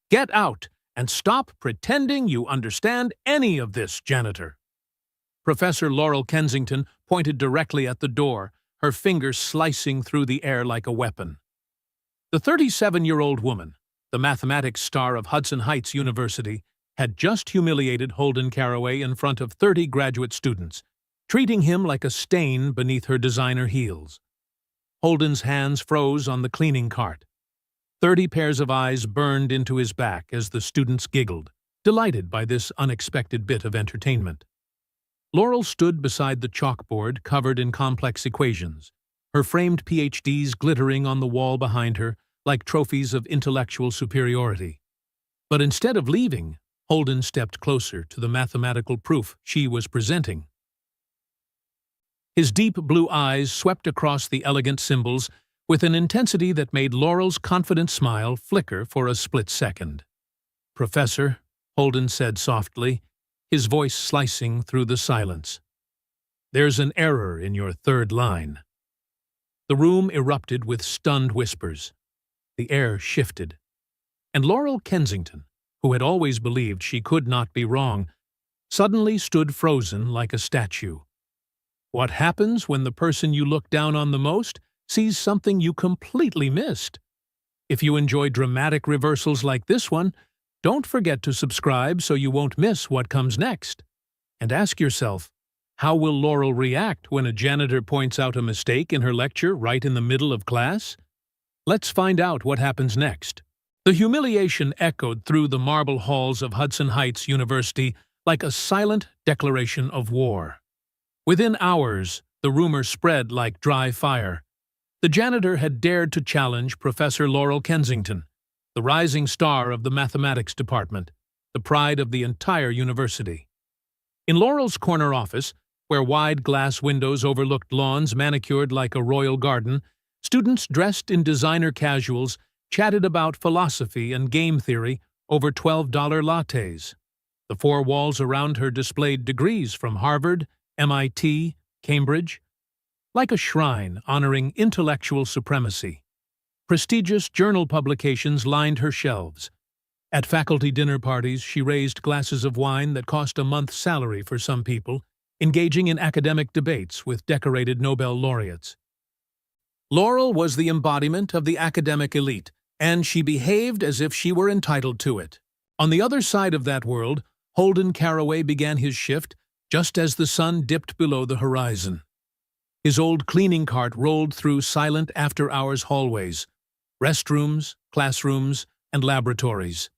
Get out and stop pretending you understand any of this, Janitor. Professor Laurel Kensington pointed directly at the door, her fingers slicing through the air like a weapon. The 37-year-old woman, the mathematics star of Hudson Heights University, had just humiliated Holden Carraway in front of 30 graduate students, treating him like a stain beneath her designer heels. Holden's hands froze on the cleaning cart. 30 pairs of eyes burned into his back as the students giggled, delighted by this unexpected bit of entertainment. Laurel stood beside the chalkboard covered in complex equations, her framed PhDs glittering on the wall behind her like trophies of intellectual superiority. But instead of leaving, Holden stepped closer to the mathematical proof she was presenting. His deep blue eyes swept across the elegant symbols with an intensity that made Laurel's confident smile flicker for a split second. "Professor," Holden said softly, his voice slicing through the silence, "there's an error in your third line." The room erupted with stunned whispers. The air shifted. And Laurel Kensington, who had always believed she could not be wrong, suddenly stood frozen like a statue. What happens when the person you look down on the most sees something you completely missed? If you enjoy dramatic reversals like this one, don't forget to subscribe so you won't miss what comes next. And ask yourself, how will Laurel react when a janitor points out a mistake in her lecture right in the middle of class? Let's find out what happens next. The humiliation echoed through the marble halls of Hudson Heights University like a silent declaration of war. Within hours, the rumor spread like dry fire. The janitor had dared to challenge Professor Laurel Kensington, the rising star of the mathematics department, the pride of the entire university. In Laurel's corner office, where wide glass windows overlooked lawns manicured like a royal garden, students dressed in designer casuals chatted about philosophy and game theory over $12 lattes. The four walls around her displayed degrees from Harvard, MIT, Cambridge, like a shrine honoring intellectual supremacy. Prestigious journal publications lined her shelves. At faculty dinner parties, she raised glasses of wine that cost a month's salary for some people, engaging in academic debates with decorated Nobel laureates. Laurel was the embodiment of the academic elite, and she behaved as if she were entitled to it. On the other side of that world, Holden Carraway began his shift just as the sun dipped below the horizon. His old cleaning cart rolled through silent after-hours hallways, restrooms, classrooms, and laboratories.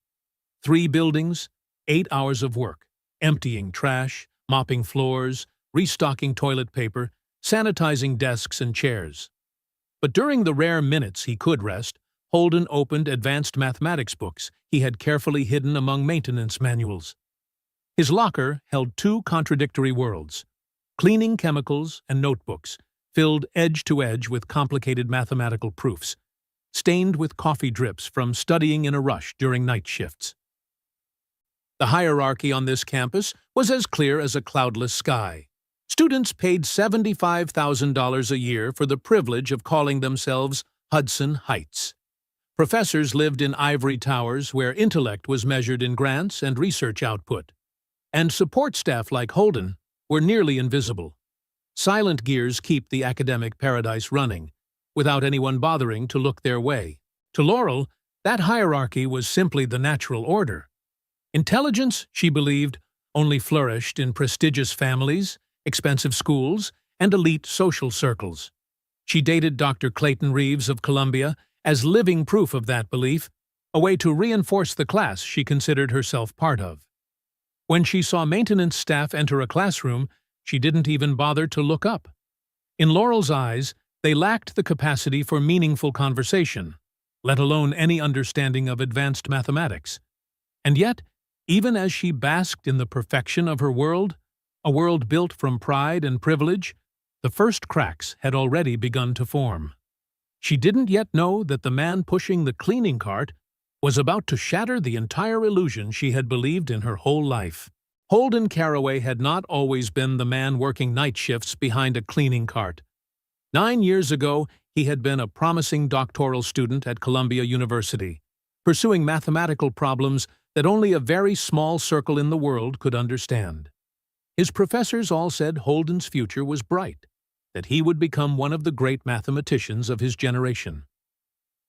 3 buildings, 8 hours of work, emptying trash, mopping floors, restocking toilet paper, sanitizing desks and chairs. But during the rare minutes he could rest, Holden opened advanced mathematics books he had carefully hidden among maintenance manuals. His locker held 2 contradictory worlds: cleaning chemicals and notebooks, filled edge to edge with complicated mathematical proofs, stained with coffee drips from studying in a rush during night shifts. The hierarchy on this campus was as clear as a cloudless sky. Students paid $75,000 a year for the privilege of calling themselves Hudson Heights. Professors lived in ivory towers where intellect was measured in grants and research output. And support staff like Holden were nearly invisible. Silent gears keep the academic paradise running, without anyone bothering to look their way. To Laurel, that hierarchy was simply the natural order. Intelligence, she believed, only flourished in prestigious families, expensive schools, and elite social circles. She dated Dr. Clayton Reeves of Columbia as living proof of that belief, a way to reinforce the class she considered herself part of. When she saw maintenance staff enter a classroom, she didn't even bother to look up. In Laurel's eyes, they lacked the capacity for meaningful conversation, let alone any understanding of advanced mathematics. And yet, even as she basked in the perfection of her world, a world built from pride and privilege, the first cracks had already begun to form. She didn't yet know that the man pushing the cleaning cart was about to shatter the entire illusion she had believed in her whole life. Holden Carraway had not always been the man working night shifts behind a cleaning cart. 9 years ago, he had been a promising doctoral student at Columbia University, pursuing mathematical problems that only a very small circle in the world could understand. His professors all said Holden's future was bright, that he would become one of the great mathematicians of his generation.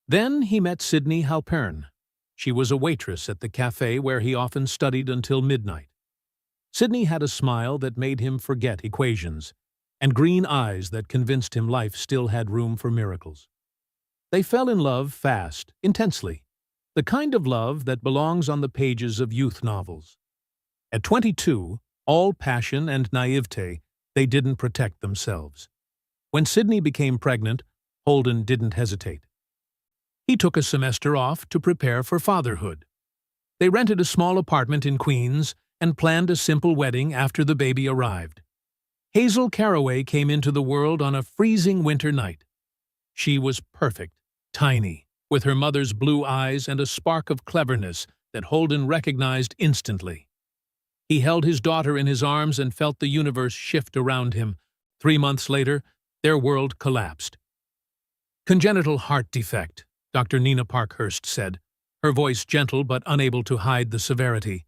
Then he met Sydney Halpern. She was a waitress at the cafe where he often studied until midnight. Sydney had a smile that made him forget equations, and green eyes that convinced him life still had room for miracles. They fell in love fast, intensely, the kind of love that belongs on the pages of youth novels. At 22, all passion and naivete, they didn't protect themselves. When Sydney became pregnant, Holden didn't hesitate. He took a semester off to prepare for fatherhood. They rented a small apartment in Queens and planned a simple wedding after the baby arrived. Hazel Carraway came into the world on a freezing winter night. She was perfect, tiny, with her mother's blue eyes and a spark of cleverness that Holden recognized instantly. He held his daughter in his arms and felt the universe shift around him. 3 months later, their world collapsed. "Congenital heart defect," Dr. Nina Parkhurst said, her voice gentle but unable to hide the severity.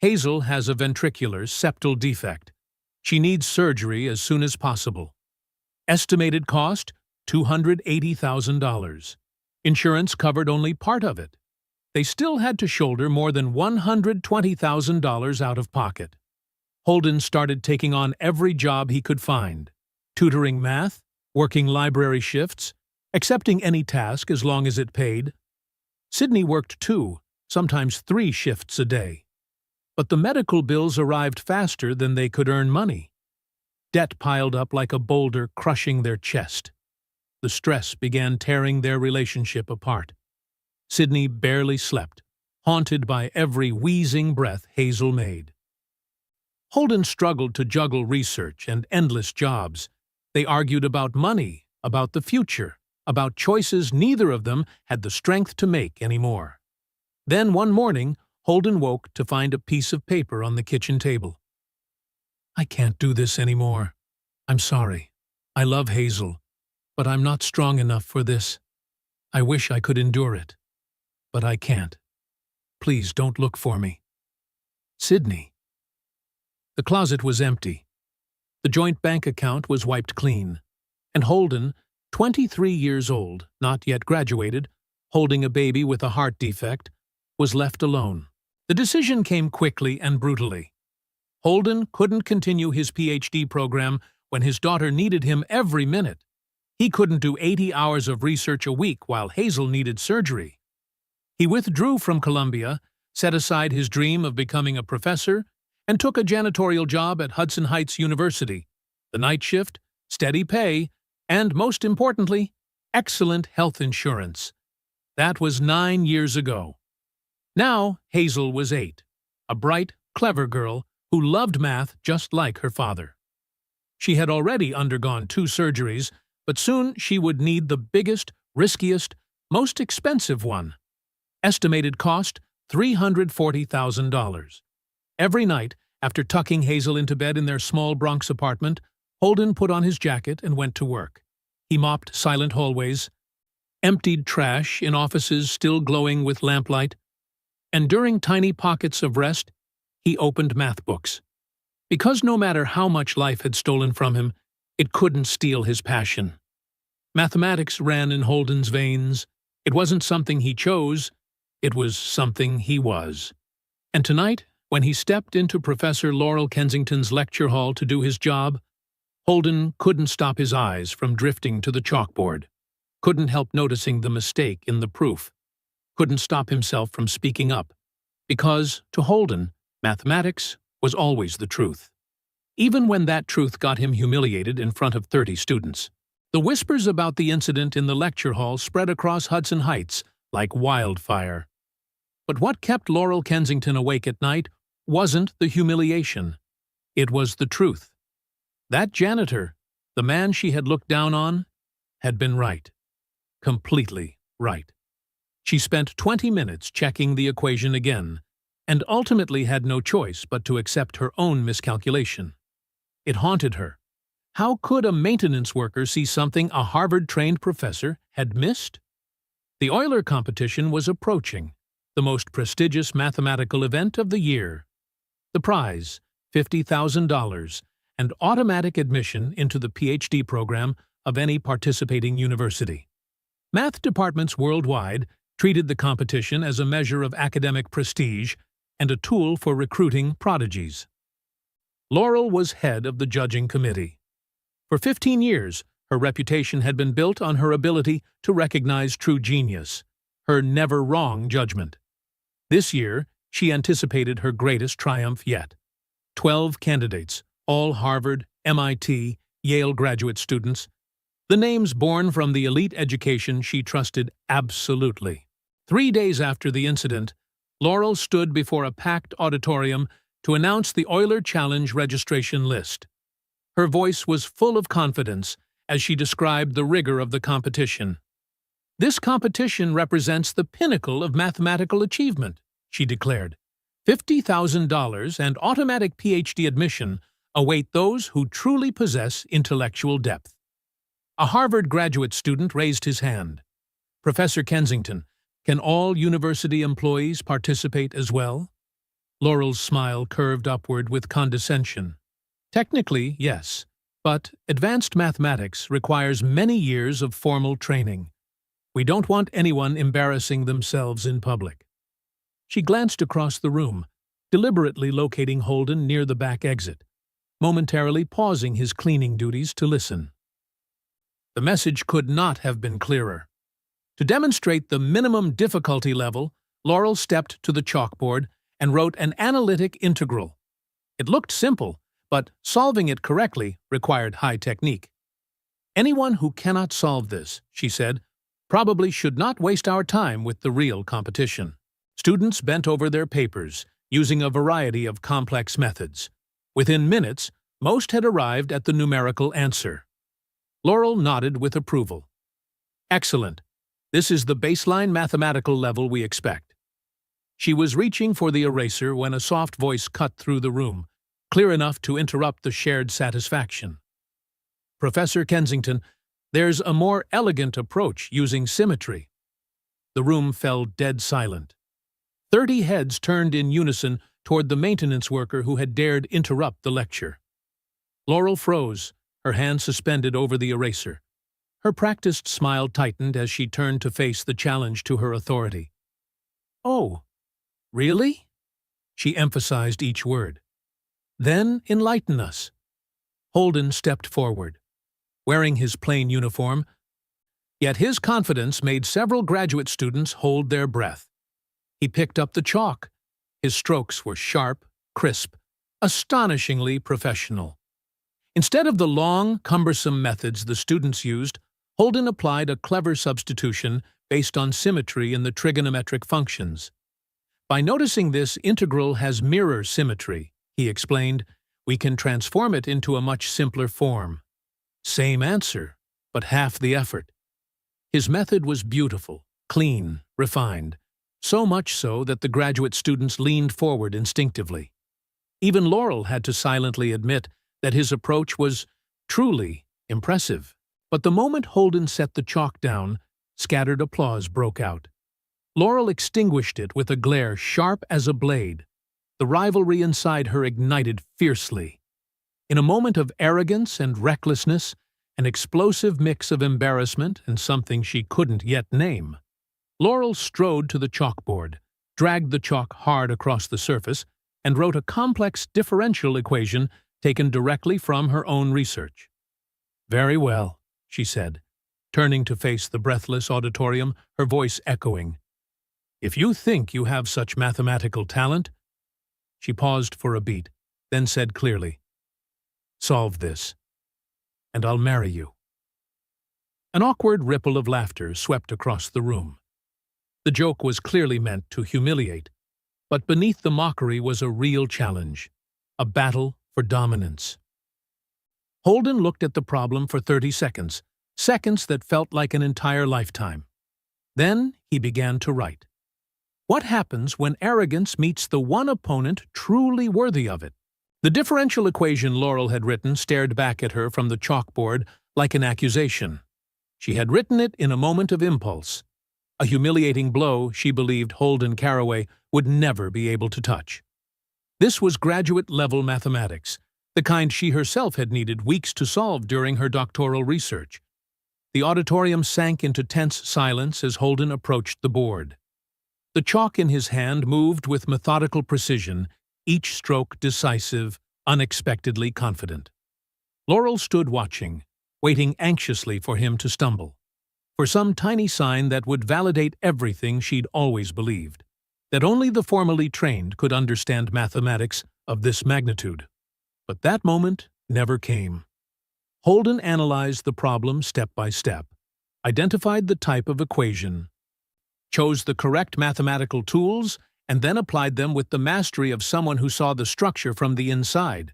"Hazel has a ventricular septal defect. She needs surgery as soon as possible. Estimated cost, $280,000. Insurance covered only part of it. They still had to shoulder more than $120,000 out of pocket. Holden started taking on every job he could find, tutoring math, working library shifts, accepting any task as long as it paid. Sydney worked 2, sometimes 3 shifts a day. But the medical bills arrived faster than they could earn money. Debt piled up like a boulder, crushing their chest. The stress began tearing their relationship apart. Sydney barely slept, haunted by every wheezing breath Hazel made. Holden struggled to juggle research and endless jobs. They argued about money, about the future, about choices neither of them had the strength to make anymore. Then one morning, Holden woke to find a piece of paper on the kitchen table. "I can't do this anymore. I'm sorry. I love Hazel, but I'm not strong enough for this. I wish I could endure it, but I can't. Please don't look for me. Sydney." The closet was empty. The joint bank account was wiped clean, and Holden, 23 years old, not yet graduated, holding a baby with a heart defect, was left alone. The decision came quickly and brutally. Holden couldn't continue his PhD program when his daughter needed him every minute. He couldn't do 80 hours of research a week while Hazel needed surgery. He withdrew from Columbia, set aside his dream of becoming a professor, and took a janitorial job at Hudson Heights University. The night shift, steady pay, and most importantly, excellent health insurance. That was 9 years ago. Now Hazel was 8, a bright, clever girl who loved math just like her father. She had already undergone 2 surgeries, but soon she would need the biggest, riskiest, most expensive one. Estimated cost, $340,000. Every night, after tucking Hazel into bed in their small Bronx apartment, Holden put on his jacket and went to work. He mopped silent hallways, emptied trash in offices still glowing with lamplight, and during tiny pockets of rest, he opened math books. Because no matter how much life had stolen from him, it couldn't steal his passion. Mathematics ran in Holden's veins. It wasn't something he chose, it was something he was. And tonight, when he stepped into Professor Laurel Kensington's lecture hall to do his job, Holden couldn't stop his eyes from drifting to the chalkboard, couldn't help noticing the mistake in the proof, couldn't stop himself from speaking up, because, to Holden, mathematics was always the truth. Even when that truth got him humiliated in front of 30 students. The whispers about the incident in the lecture hall spread across Hudson Heights like wildfire. But what kept Laurel Kensington awake at night wasn't the humiliation. It was the truth. That janitor, the man she had looked down on, had been right. Completely right. She spent 20 minutes checking the equation again, and ultimately had no choice but to accept her own miscalculation. It haunted her. How could a maintenance worker see something a Harvard-trained professor had missed? The Euler competition was approaching, the most prestigious mathematical event of the year. The prize, $50,000, and automatic admission into the PhD program of any participating university. Math departments worldwide treated the competition as a measure of academic prestige and a tool for recruiting prodigies. Laurel was head of the judging committee. For 15 years, her reputation had been built on her ability to recognize true genius, her never-wrong judgment. This year, she anticipated her greatest triumph yet. 12 candidates, all Harvard, MIT, Yale graduate students, the names born from the elite education she trusted absolutely. 3 days after the incident, Laurel stood before a packed auditorium to announce the Euler Challenge registration list. Her voice was full of confidence as she described the rigor of the competition. "This competition represents the pinnacle of mathematical achievement," she declared. $50,000 and automatic PhD admission await those who truly possess intellectual depth. A Harvard graduate student raised his hand. "Professor Kensington, can all university employees participate as well?" Laurel's smile curved upward with condescension. "Technically, yes, but advanced mathematics requires many years of formal training. We don't want anyone embarrassing themselves in public." She glanced across the room, deliberately locating Holden near the back exit, momentarily pausing his cleaning duties to listen. The message could not have been clearer. To demonstrate the minimum difficulty level, Laurel stepped to the chalkboard and wrote an analytic integral. It looked simple, but solving it correctly required high technique. "Anyone who cannot solve this," she said, "probably should not waste our time with the real competition." Students bent over their papers, using a variety of complex methods. Within minutes, most had arrived at the numerical answer. Laurel nodded with approval. "Excellent. This is the baseline mathematical level we expect." She was reaching for the eraser when a soft voice cut through the room, clear enough to interrupt the shared satisfaction. "Professor Kensington, there's a more elegant approach using symmetry." The room fell dead silent. 30 heads turned in unison toward the maintenance worker who had dared interrupt the lecture. Laurel froze, her hand suspended over the eraser. Her practiced smile tightened as she turned to face the challenge to her authority. "Oh, really?" She emphasized each word. "Then enlighten us." Holden stepped forward, wearing his plain uniform, yet his confidence made several graduate students hold their breath. He picked up the chalk. His strokes were sharp, crisp, astonishingly professional. Instead of the long, cumbersome methods the students used, Holden applied a clever substitution based on symmetry in the trigonometric functions. "By noticing this integral has mirror symmetry," he explained, "we can transform it into a much simpler form. Same answer, but half the effort." His method was beautiful, clean, refined, so much so that the graduate students leaned forward instinctively. Even Laurel had to silently admit that his approach was truly impressive. But the moment Holden set the chalk down, scattered applause broke out. Laurel extinguished it with a glare sharp as a blade. The rivalry inside her ignited fiercely. In a moment of arrogance and recklessness, an explosive mix of embarrassment and something she couldn't yet name, Laurel strode to the chalkboard, dragged the chalk hard across the surface, and wrote a complex differential equation taken directly from her own research. "Very well," she said, turning to face the breathless auditorium, her voice echoing. "If you think you have such mathematical talent—" She paused for a beat, then said clearly, "Solve this, and I'll marry you." An awkward ripple of laughter swept across the room. The joke was clearly meant to humiliate, but beneath the mockery was a real challenge, a battle for dominance. Holden looked at the problem for 30 seconds, seconds that felt like an entire lifetime. Then he began to write. What happens when arrogance meets the one opponent truly worthy of it? The differential equation Laurel had written stared back at her from the chalkboard like an accusation. She had written it in a moment of impulse. a humiliating blow she believed Holden Carraway would never be able to touch. This was graduate-level mathematics, the kind she herself had needed weeks to solve during her doctoral research. The auditorium sank into tense silence as Holden approached the board. The chalk in his hand moved with methodical precision, each stroke decisive, unexpectedly confident. Laurel stood watching, waiting anxiously for him to stumble, for some tiny sign that would validate everything she'd always believed, that only the formally trained could understand mathematics of this magnitude. But that moment never came. Holden analyzed the problem step by step, identified the type of equation, chose the correct mathematical tools, and then applied them with the mastery of someone who saw the structure from the inside,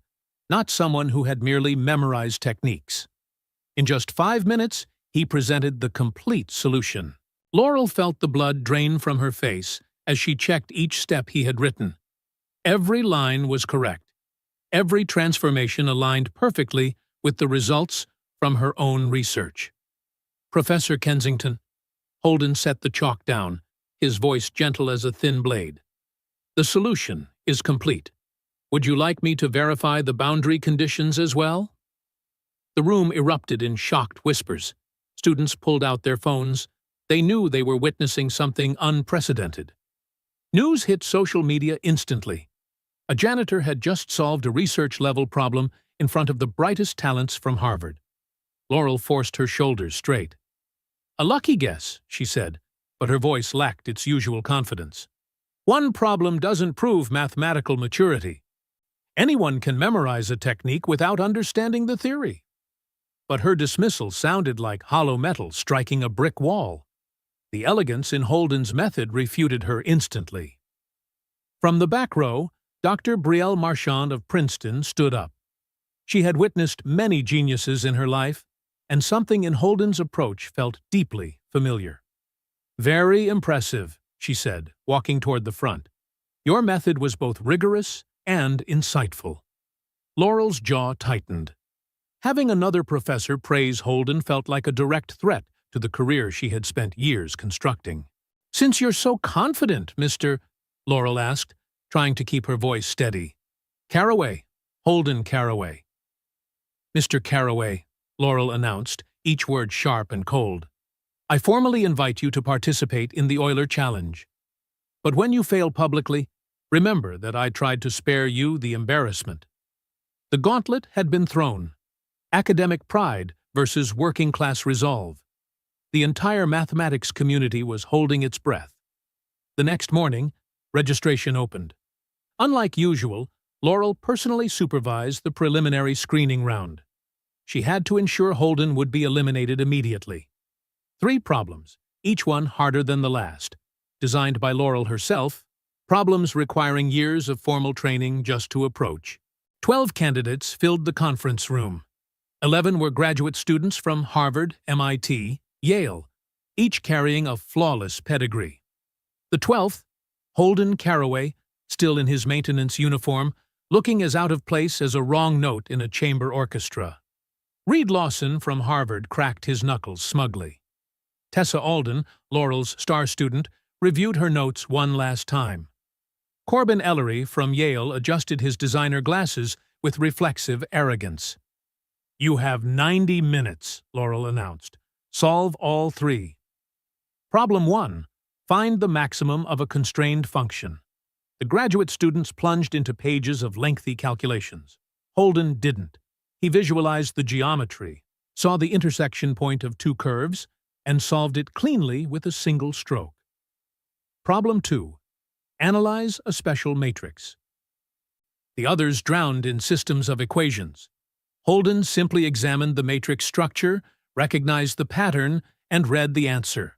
not someone who had merely memorized techniques. In just 5 minutes, he presented the complete solution. Laurel felt the blood drain from her face as she checked each step he had written. Every line was correct. Every transformation aligned perfectly with the results from her own research. "Professor Kensington," Holden set the chalk down, his voice gentle as a thin blade. "The solution is complete. Would you like me to verify the boundary conditions as well?" The room erupted in shocked whispers. Students pulled out their phones. They knew they were witnessing something unprecedented. News hit social media instantly. A janitor had just solved a research-level problem in front of the brightest talents from Harvard. Laurel forced her shoulders straight. "A lucky guess," she said, but her voice lacked its usual confidence. "One problem doesn't prove mathematical maturity. Anyone can memorize a technique without understanding the theory." But her dismissal sounded like hollow metal striking a brick wall. The elegance in Holden's method refuted her instantly. From the back row, Dr. Brielle Marchand of Princeton stood up. She had witnessed many geniuses in her life, and something in Holden's approach felt deeply familiar. "Very impressive," she said, walking toward the front. "Your method was both rigorous and insightful." Laurel's jaw tightened. Having another professor praise Holden felt like a direct threat to the career she had spent years constructing. "Since you're so confident, Mr. Laurel asked, trying to keep her voice steady. "Carraway, Holden Carraway." "Mr. Carraway," Laurel announced, each word sharp and cold. "I formally invite you to participate in the Euler Challenge. But when you fail publicly, remember that I tried to spare you the embarrassment." The gauntlet had been thrown. Academic pride versus working-class resolve. The entire mathematics community was holding its breath. The next morning, registration opened. Unlike usual, Laurel personally supervised the preliminary screening round. She had to ensure Holden would be eliminated immediately. 3 problems, each one harder than the last, designed by Laurel herself, problems requiring years of formal training just to approach. 12 candidates filled the conference room. 11 were graduate students from Harvard, MIT, Yale, each carrying a flawless pedigree. The 12th, Holden Carraway, still in his maintenance uniform, looking as out of place as a wrong note in a chamber orchestra. Reed Lawson from Harvard cracked his knuckles smugly. Tessa Alden, Laurel's star student, reviewed her notes one last time. Corbin Ellery from Yale adjusted his designer glasses with reflexive arrogance. "You have 90 minutes, Laurel announced. "Solve all 3. Problem 1. Find the maximum of a constrained function." The graduate students plunged into pages of lengthy calculations. Holden didn't. He visualized the geometry, saw the intersection point of 2 curves, and solved it cleanly with a single stroke. Problem 2. Analyze a special matrix. The others drowned in systems of equations. Holden simply examined the matrix structure, recognized the pattern, and read the answer.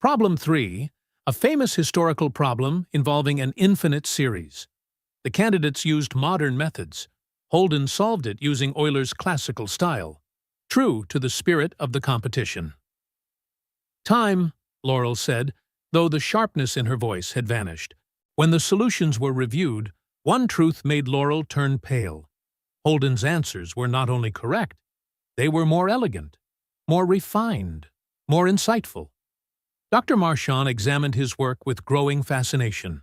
Problem 3. A famous historical problem involving an infinite series. The candidates used modern methods. Holden solved it using Euler's classical style, true to the spirit of the competition. "Time," Laurel said, though the sharpness in her voice had vanished. When the solutions were reviewed, one truth made Laurel turn pale. Holden's answers were not only correct, they were more elegant, more refined, more insightful. Dr. Marchand examined his work with growing fascination.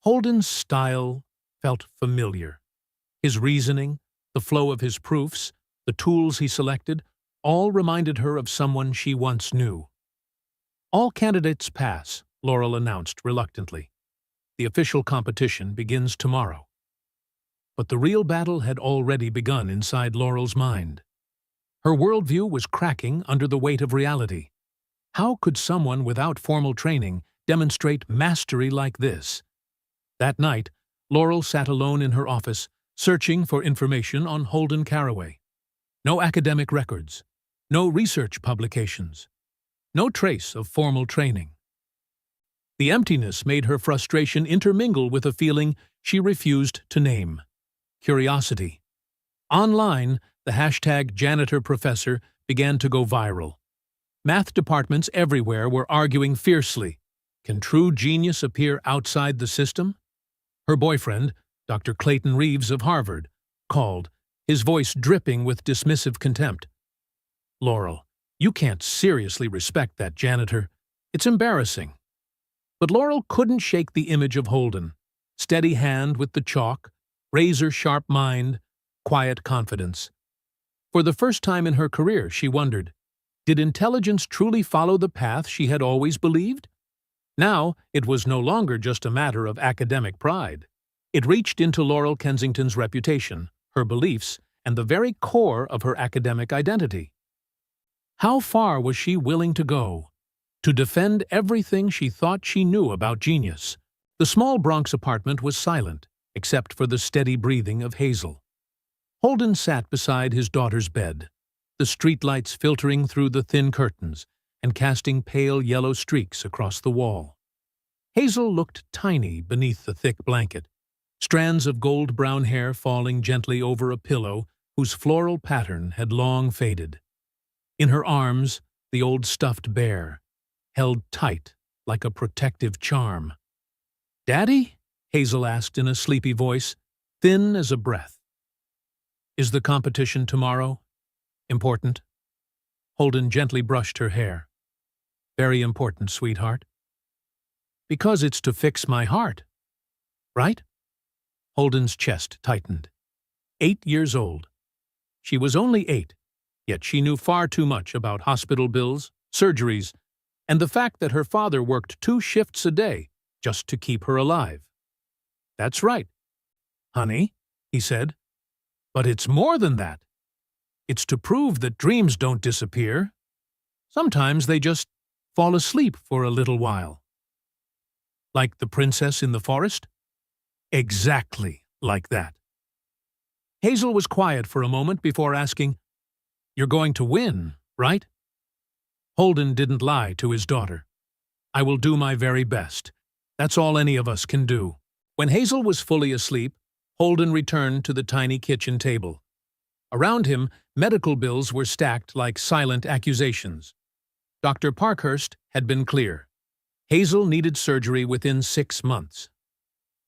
Holden's style felt familiar. His reasoning, the flow of his proofs, the tools he selected, all reminded her of someone she once knew. "All candidates pass," Laurel announced reluctantly. "The official competition begins tomorrow." But the real battle had already begun inside Laurel's mind. Her worldview was cracking under the weight of reality. How could someone without formal training demonstrate mastery like this? That night, Laurel sat alone in her office, searching for information on Holden Carraway. No academic records, no research publications, no trace of formal training. The emptiness made her frustration intermingle with a feeling she refused to name: curiosity. Online, the hashtag Janitor Professor began to go viral. Math departments everywhere were arguing fiercely. Can true genius appear outside the system? Her boyfriend, Dr. Clayton Reeves of Harvard, called, his voice dripping with dismissive contempt. "Laurel, you can't seriously respect that janitor. It's embarrassing." But Laurel couldn't shake the image of Holden. Steady hand with the chalk, razor-sharp mind, quiet confidence. For the first time in her career, she wondered, did intelligence truly follow the path she had always believed? Now, it was no longer just a matter of academic pride. It reached into Laurel Kensington's reputation, her beliefs, and the very core of her academic identity. How far was she willing to go? To defend everything she thought she knew about genius. The small Bronx apartment was silent, except for the steady breathing of Hazel. Holden sat beside his daughter's bed, the streetlights filtering through the thin curtains and casting pale yellow streaks across the wall. Hazel looked tiny beneath the thick blanket, strands of gold-brown hair falling gently over a pillow whose floral pattern had long faded. In her arms, the old stuffed bear, held tight like a protective charm. "Daddy?" Hazel asked in a sleepy voice, thin as a breath. "Is the competition tomorrow important?" Holden gently brushed her hair. "Very important, sweetheart." "Because it's to fix my heart, right?" Holden's chest tightened. 8 years old. She was only 8, yet she knew far too much about hospital bills, surgeries, and the fact that her father worked 2 shifts a day just to keep her alive. "That's right, honey," he said. "But it's more than that. It's to prove that dreams don't disappear. Sometimes they just fall asleep for a little while." "Like the princess in the forest?" "Exactly like that." Hazel was quiet for a moment before asking, "You're going to win, right?" Holden didn't lie to his daughter. "I will do my very best. That's all any of us can do." When Hazel was fully asleep, Holden returned to the tiny kitchen table. Around him, medical bills were stacked like silent accusations. Dr. Parkhurst had been clear. Hazel needed surgery within 6 months.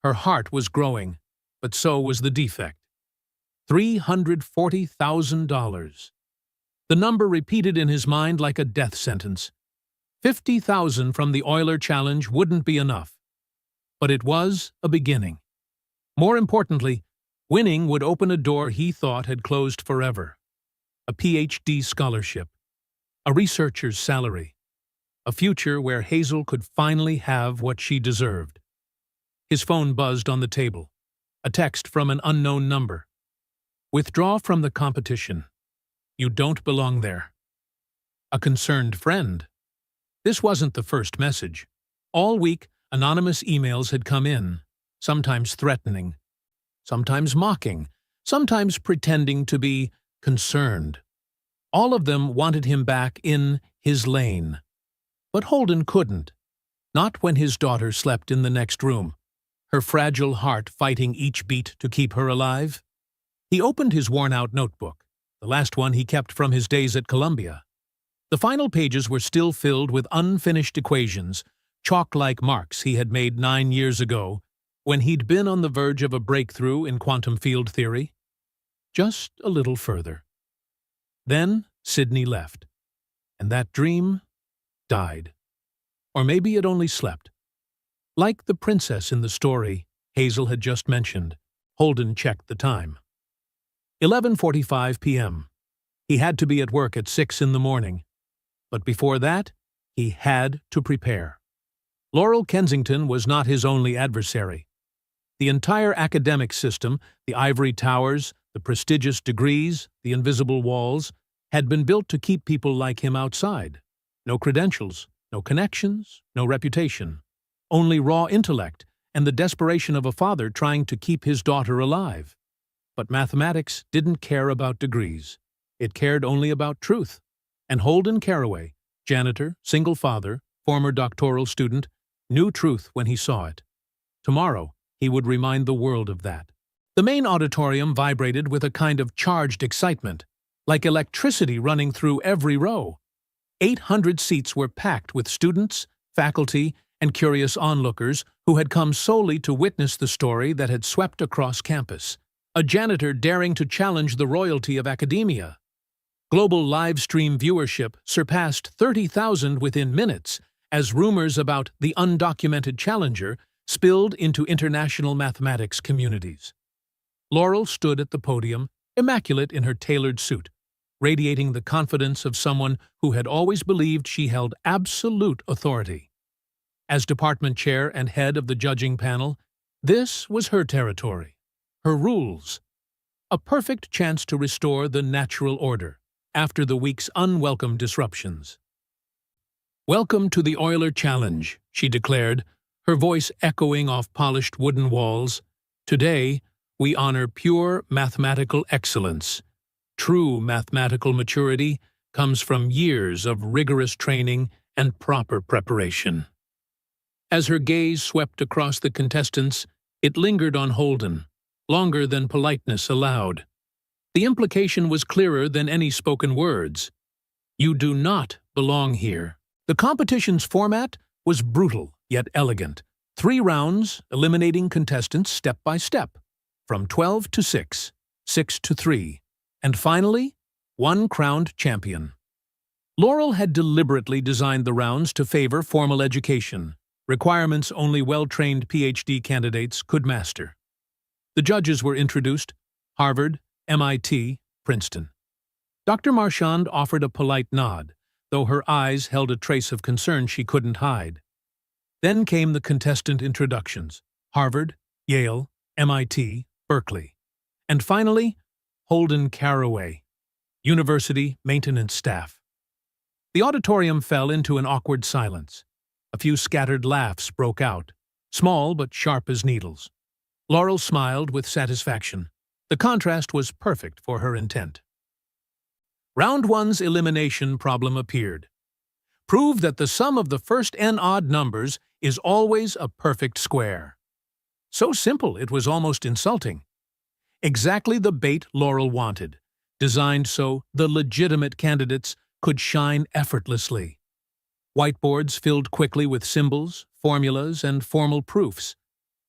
Her heart was growing, but so was the defect. $340,000. The number repeated in his mind like a death sentence. 50,000 from the Euler Challenge wouldn't be enough. But it was a beginning. More importantly, winning would open a door he thought had closed forever. A PhD scholarship, a researcher's salary, a future where Hazel could finally have what she deserved. His phone buzzed on the table. A text from an unknown number. "Withdraw from the competition. You don't belong there." A concerned friend. This wasn't the first message. All week, anonymous emails had come in, sometimes threatening, sometimes mocking, sometimes pretending to be concerned. All of them wanted him back in his lane. But Holden couldn't. Not when his daughter slept in the next room, her fragile heart fighting each beat to keep her alive. He opened his worn-out notebook, the last one he kept from his days at Columbia. The final pages were still filled with unfinished equations, chalk-like marks he had made 9 years ago, when he'd been on the verge of a breakthrough in quantum field theory. Just a little further. Then Sydney left, and that dream died. Or maybe it only slept. Like the princess in the story Hazel had just mentioned, Holden checked the time. 11:45 p.m. He had to be at work at 6 in the morning. But before that, he had to prepare. Laurel Kensington was not his only adversary. The entire academic system, the ivory towers, the prestigious degrees, the invisible walls, had been built to keep people like him outside. No credentials, no connections, no reputation. Only raw intellect and the desperation of a father trying to keep his daughter alive. But mathematics didn't care about degrees. It cared only about truth. And Holden Carraway, janitor, single father, former doctoral student, knew truth when he saw it. Tomorrow, he would remind the world of that. The main auditorium vibrated with a kind of charged excitement, like electricity running through every row. 800 seats were packed with students, faculty, and curious onlookers who had come solely to witness the story that had swept across campus. A janitor daring to challenge the royalty of academia. Global live stream viewership surpassed 30,000 within minutes as rumors about the undocumented challenger spilled into international mathematics communities. Laurel stood at the podium, immaculate in her tailored suit, radiating the confidence of someone who had always believed she held absolute authority. As department chair and head of the judging panel, this was her territory, her rules. A perfect chance to restore the natural order after the week's unwelcome disruptions. "Welcome to the Euler Challenge," she declared, her voice echoing off polished wooden walls. "Today, we honor pure mathematical excellence. True mathematical maturity comes from years of rigorous training and proper preparation." As her gaze swept across the contestants, it lingered on Holden, longer than politeness allowed. The implication was clearer than any spoken words. You do not belong here. The competition's format was brutal yet elegant. 3 rounds, eliminating contestants step by step, from 12 to 6, 6 to 3, and finally, one crowned champion. Laurel had deliberately designed the rounds to favor formal education, requirements only well-trained PhD candidates could master. The judges were introduced: Harvard, MIT, Princeton. Dr. Marchand offered a polite nod, though her eyes held a trace of concern she couldn't hide. Then came the contestant introductions: Harvard, Yale, MIT, Berkeley. And finally, Holden Carraway, University Maintenance Staff. The auditorium fell into an awkward silence. A few scattered laughs broke out, small but sharp as needles. Laurel smiled with satisfaction. The contrast was perfect for her intent. Round 1's elimination problem appeared. Prove that the sum of the first n odd numbers is always a perfect square. So simple it was almost insulting. Exactly the bait Laurel wanted, designed so the legitimate candidates could shine effortlessly. Whiteboards filled quickly with symbols, formulas, and formal proofs.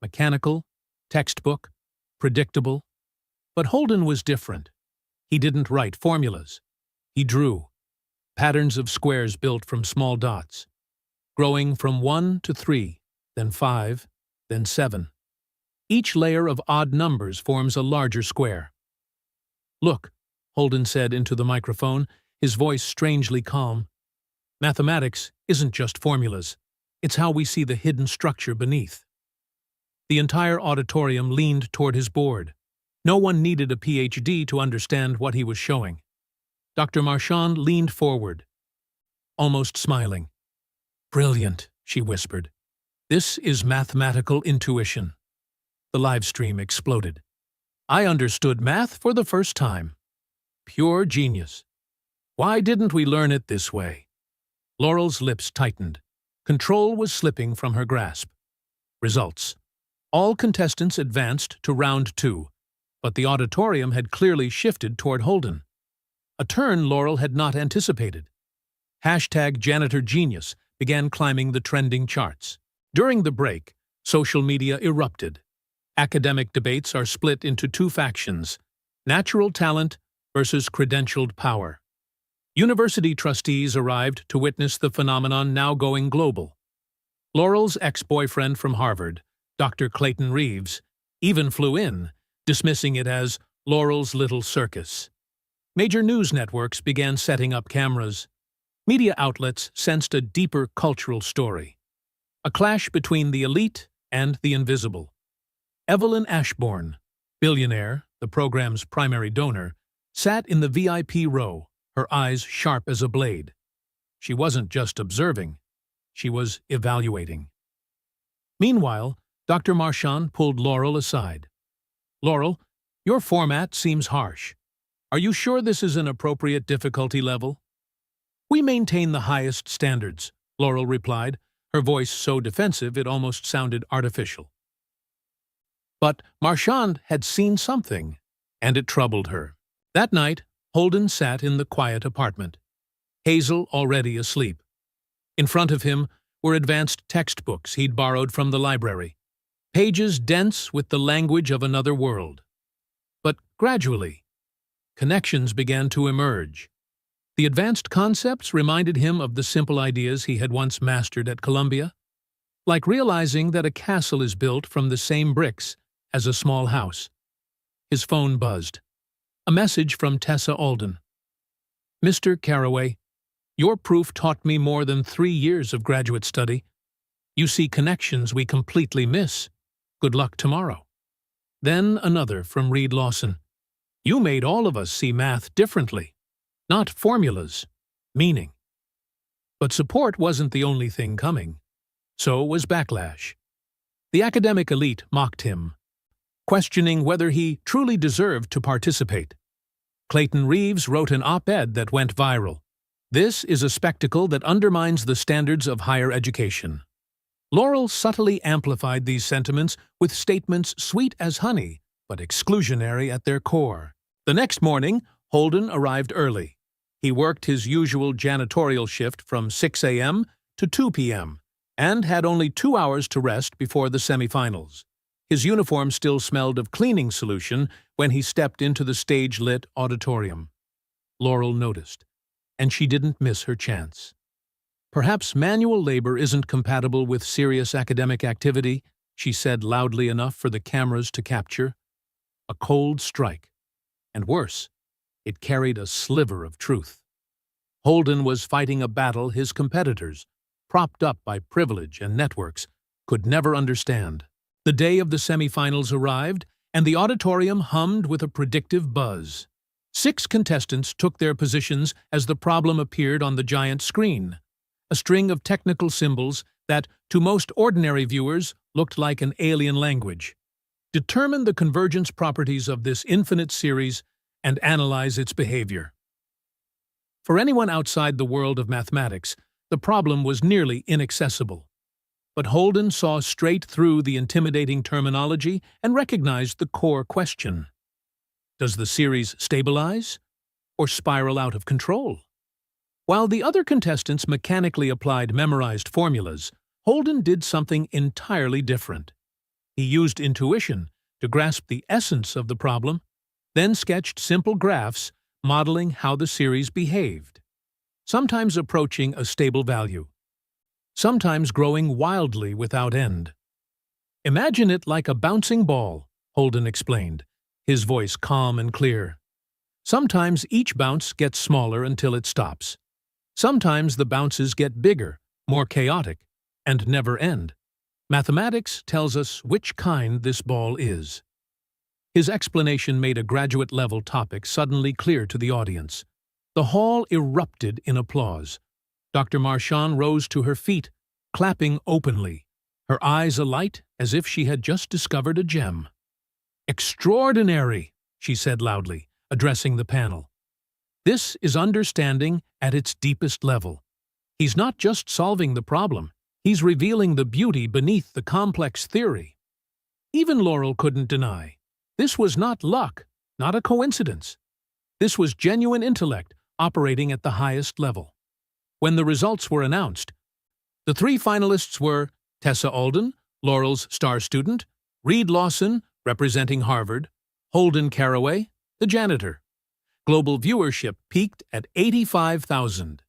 Mechanical, textbook, predictable. But Holden was different. He didn't write formulas. He drew. Patterns of squares built from small dots, growing from 1 to 3, then 5, then 7. Each layer of odd numbers forms a larger square. "Look," Holden said into the microphone, his voice strangely calm. "Mathematics isn't just formulas. It's how we see the hidden structure beneath." The entire auditorium leaned toward his board. No one needed a PhD to understand what he was showing. Dr. Marchand leaned forward, almost smiling. "Brilliant," she whispered. "This is mathematical intuition." The live stream exploded. "I understood math for the first time. Pure genius. Why didn't we learn it this way?" Laurel's lips tightened. Control was slipping from her grasp. Results. All contestants advanced to round 2, but the auditorium had clearly shifted toward Holden. A turn Laurel had not anticipated. #JanitorGenius began climbing the trending charts. During the break, social media erupted. Academic debates are split into 2 factions: natural talent versus credentialed power. University trustees arrived to witness the phenomenon now going global. Laurel's ex-boyfriend from Harvard, Dr. Clayton Reeves, even flew in, dismissing it as Laurel's little circus. Major news networks began setting up cameras. Media outlets sensed a deeper cultural story, a clash between the elite and the invisible. Evelyn Ashbourne, billionaire, the program's primary donor, sat in the VIP row, her eyes sharp as a blade. She wasn't just observing, she was evaluating. Meanwhile, Dr. Marchand pulled Laurel aside. "Laurel, your format seems harsh. Are you sure this is an appropriate difficulty level?" "We maintain the highest standards," Laurel replied, her voice so defensive it almost sounded artificial. But Marchand had seen something, and it troubled her. That night, Holden sat in the quiet apartment, Hazel already asleep. In front of him were advanced textbooks he'd borrowed from the library, pages dense with the language of another world. But gradually, connections began to emerge. The advanced concepts reminded him of the simple ideas he had once mastered at Columbia, like realizing that a castle is built from the same bricks as a small house. His phone buzzed. A message from Tessa Alden. "Mr. Carraway, your proof taught me more than 3 years of graduate study. You see connections we completely miss. Good luck tomorrow." Then another from Reed Lawson. "You made all of us see math differently. Not formulas, meaning." But support wasn't the only thing coming. So was backlash. The academic elite mocked him, questioning whether he truly deserved to participate. Clayton Reeves wrote an op-ed that went viral. "This is a spectacle that undermines the standards of higher education." Laurel subtly amplified these sentiments with statements sweet as honey, but exclusionary at their core. The next morning, Holden arrived early. He worked his usual janitorial shift from 6 a.m. to 2 p.m. and had only 2 hours to rest before the semifinals. His uniform still smelled of cleaning solution when he stepped into the stage-lit auditorium. Laurel noticed, and she didn't miss her chance. "Perhaps manual labor isn't compatible with serious academic activity," she said loudly enough for the cameras to capture. A cold strike. And worse, it carried a sliver of truth. Holden was fighting a battle his competitors, propped up by privilege and networks, could never understand. The day of the semifinals arrived, and the auditorium hummed with a predictive buzz. 6 contestants took their positions as the problem appeared on the giant screen, a string of technical symbols that, to most ordinary viewers, looked like an alien language. Determine the convergence properties of this infinite series and analyze its behavior. For anyone outside the world of mathematics, the problem was nearly inaccessible. But Holden saw straight through the intimidating terminology and recognized the core question. Does the series stabilize or spiral out of control? While the other contestants mechanically applied memorized formulas, Holden did something entirely different. He used intuition to grasp the essence of the problem, then sketched simple graphs modeling how the series behaved, sometimes approaching a stable value, sometimes growing wildly without end. "Imagine it like a bouncing ball," Holden explained, his voice calm and clear. "Sometimes each bounce gets smaller until it stops. Sometimes the bounces get bigger, more chaotic, and never end. Mathematics tells us which kind this ball is." His explanation made a graduate-level topic suddenly clear to the audience. The hall erupted in applause. Dr. Marchand rose to her feet, clapping openly, her eyes alight as if she had just discovered a gem. "Extraordinary," she said loudly, addressing the panel. "This is understanding at its deepest level. He's not just solving the problem, he's revealing the beauty beneath the complex theory." Even Laurel couldn't deny. This was not luck, not a coincidence. This was genuine intellect operating at the highest level. When the results were announced, the 3 finalists were Tessa Alden, Laurel's star student, Reed Lawson, representing Harvard, Holden Carraway, the janitor. Global viewership peaked at 85,000.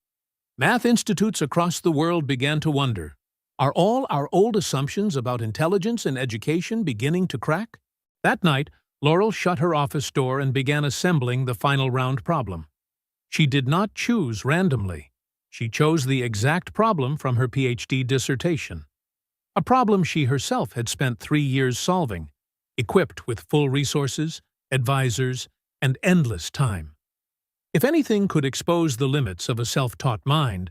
Math institutes across the world began to wonder, Are all our old assumptions about intelligence and education beginning to crack? That night, Laurel shut her office door and began assembling the final round problem. She did not choose randomly. She chose the exact problem from her PhD dissertation. A problem she herself had spent 3 years solving, equipped with full resources, advisors, and endless time. If anything could expose the limits of a self-taught mind,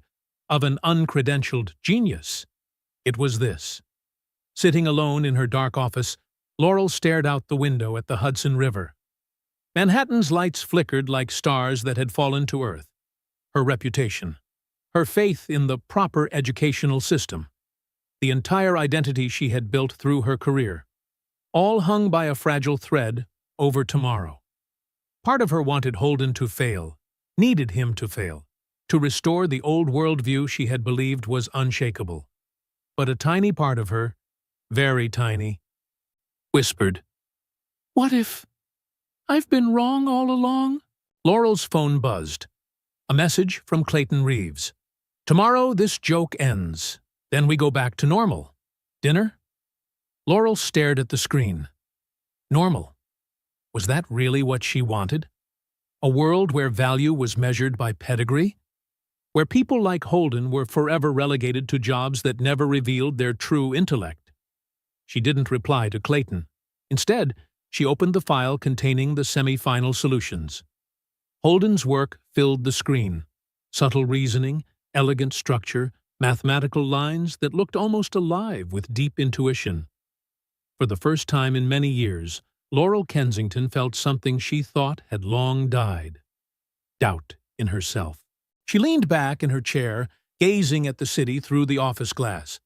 of an uncredentialed genius, it was this. Sitting alone in her dark office, Laurel stared out the window at the Hudson River. Manhattan's lights flickered like stars that had fallen to earth. Her reputation, her faith in the proper educational system, the entire identity she had built through her career, all hung by a fragile thread over tomorrow. Part of her wanted Holden to fail, needed him to fail, to restore the old worldview she had believed was unshakable. But a tiny part of her, very tiny, whispered, "What if I've been wrong all along?" Laurel's phone buzzed. A message from Clayton Reeves. "Tomorrow this joke ends. Then we go back to normal. Dinner?" Laurel stared at the screen. Normal. Was that really what she wanted? A world where value was measured by pedigree? Where people like Holden were forever relegated to jobs that never revealed their true intellect? She didn't reply to Clayton. Instead, she opened the file containing the semi-final solutions. Holden's work filled the screen. Subtle reasoning, elegant structure, mathematical lines that looked almost alive with deep intuition. For the first time in many years, Laurel Kensington felt something she thought had long died. Doubt in herself. She leaned back in her chair, gazing at the city through the office glass.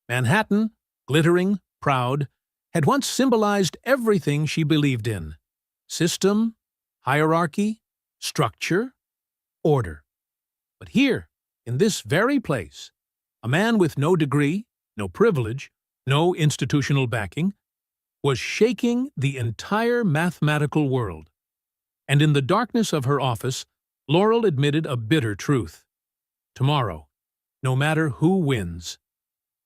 Manhattan, glittering, proud, had once symbolized everything she believed in. System, hierarchy, structure, order. But here, in this very place, a man with no degree, no privilege, no institutional backing, was shaking the entire mathematical world. And in the darkness of her office, Laurel admitted a bitter truth. Tomorrow, no matter who wins,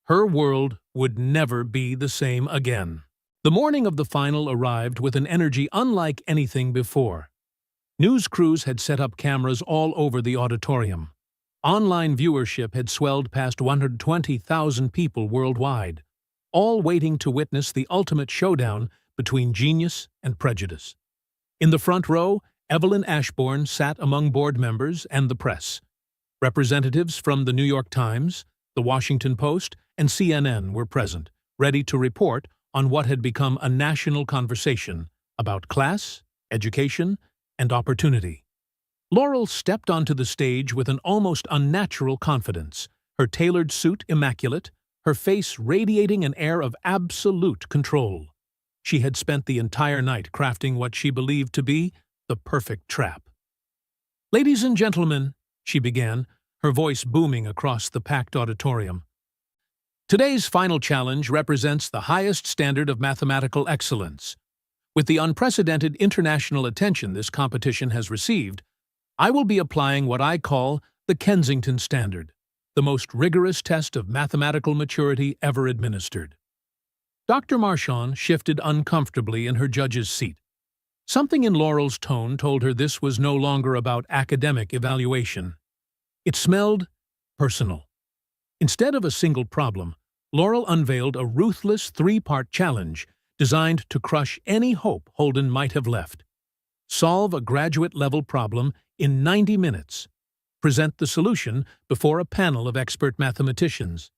her world would never be the same again. The morning of the final arrived with an energy unlike anything before. News crews had set up cameras all over the auditorium. Online viewership had swelled past 120,000 people worldwide, all waiting to witness the ultimate showdown between genius and prejudice. In the front row, Evelyn Ashbourne sat among board members and the press. Representatives from the New York Times, the Washington Post, and CNN were present, ready to report on what had become a national conversation about class, education, and opportunity. Laurel stepped onto the stage with an almost unnatural confidence, her tailored suit immaculate, her face radiating an air of absolute control. She had spent the entire night crafting what she believed to be the perfect trap. "Ladies and gentlemen," she began, her voice booming across the packed auditorium. "Today's final challenge represents the highest standard of mathematical excellence. With the unprecedented international attention this competition has received, I will be applying what I call the Kensington Standard, the most rigorous test of mathematical maturity ever administered." Dr. Marchand shifted uncomfortably in her judge's seat. Something in Laurel's tone told her this was no longer about academic evaluation. It smelled personal. Instead of a single problem, Laurel unveiled a ruthless 3-part challenge designed to crush any hope Holden might have left. Solve a graduate-level problem in 90 minutes. Present the solution before a panel of expert mathematicians.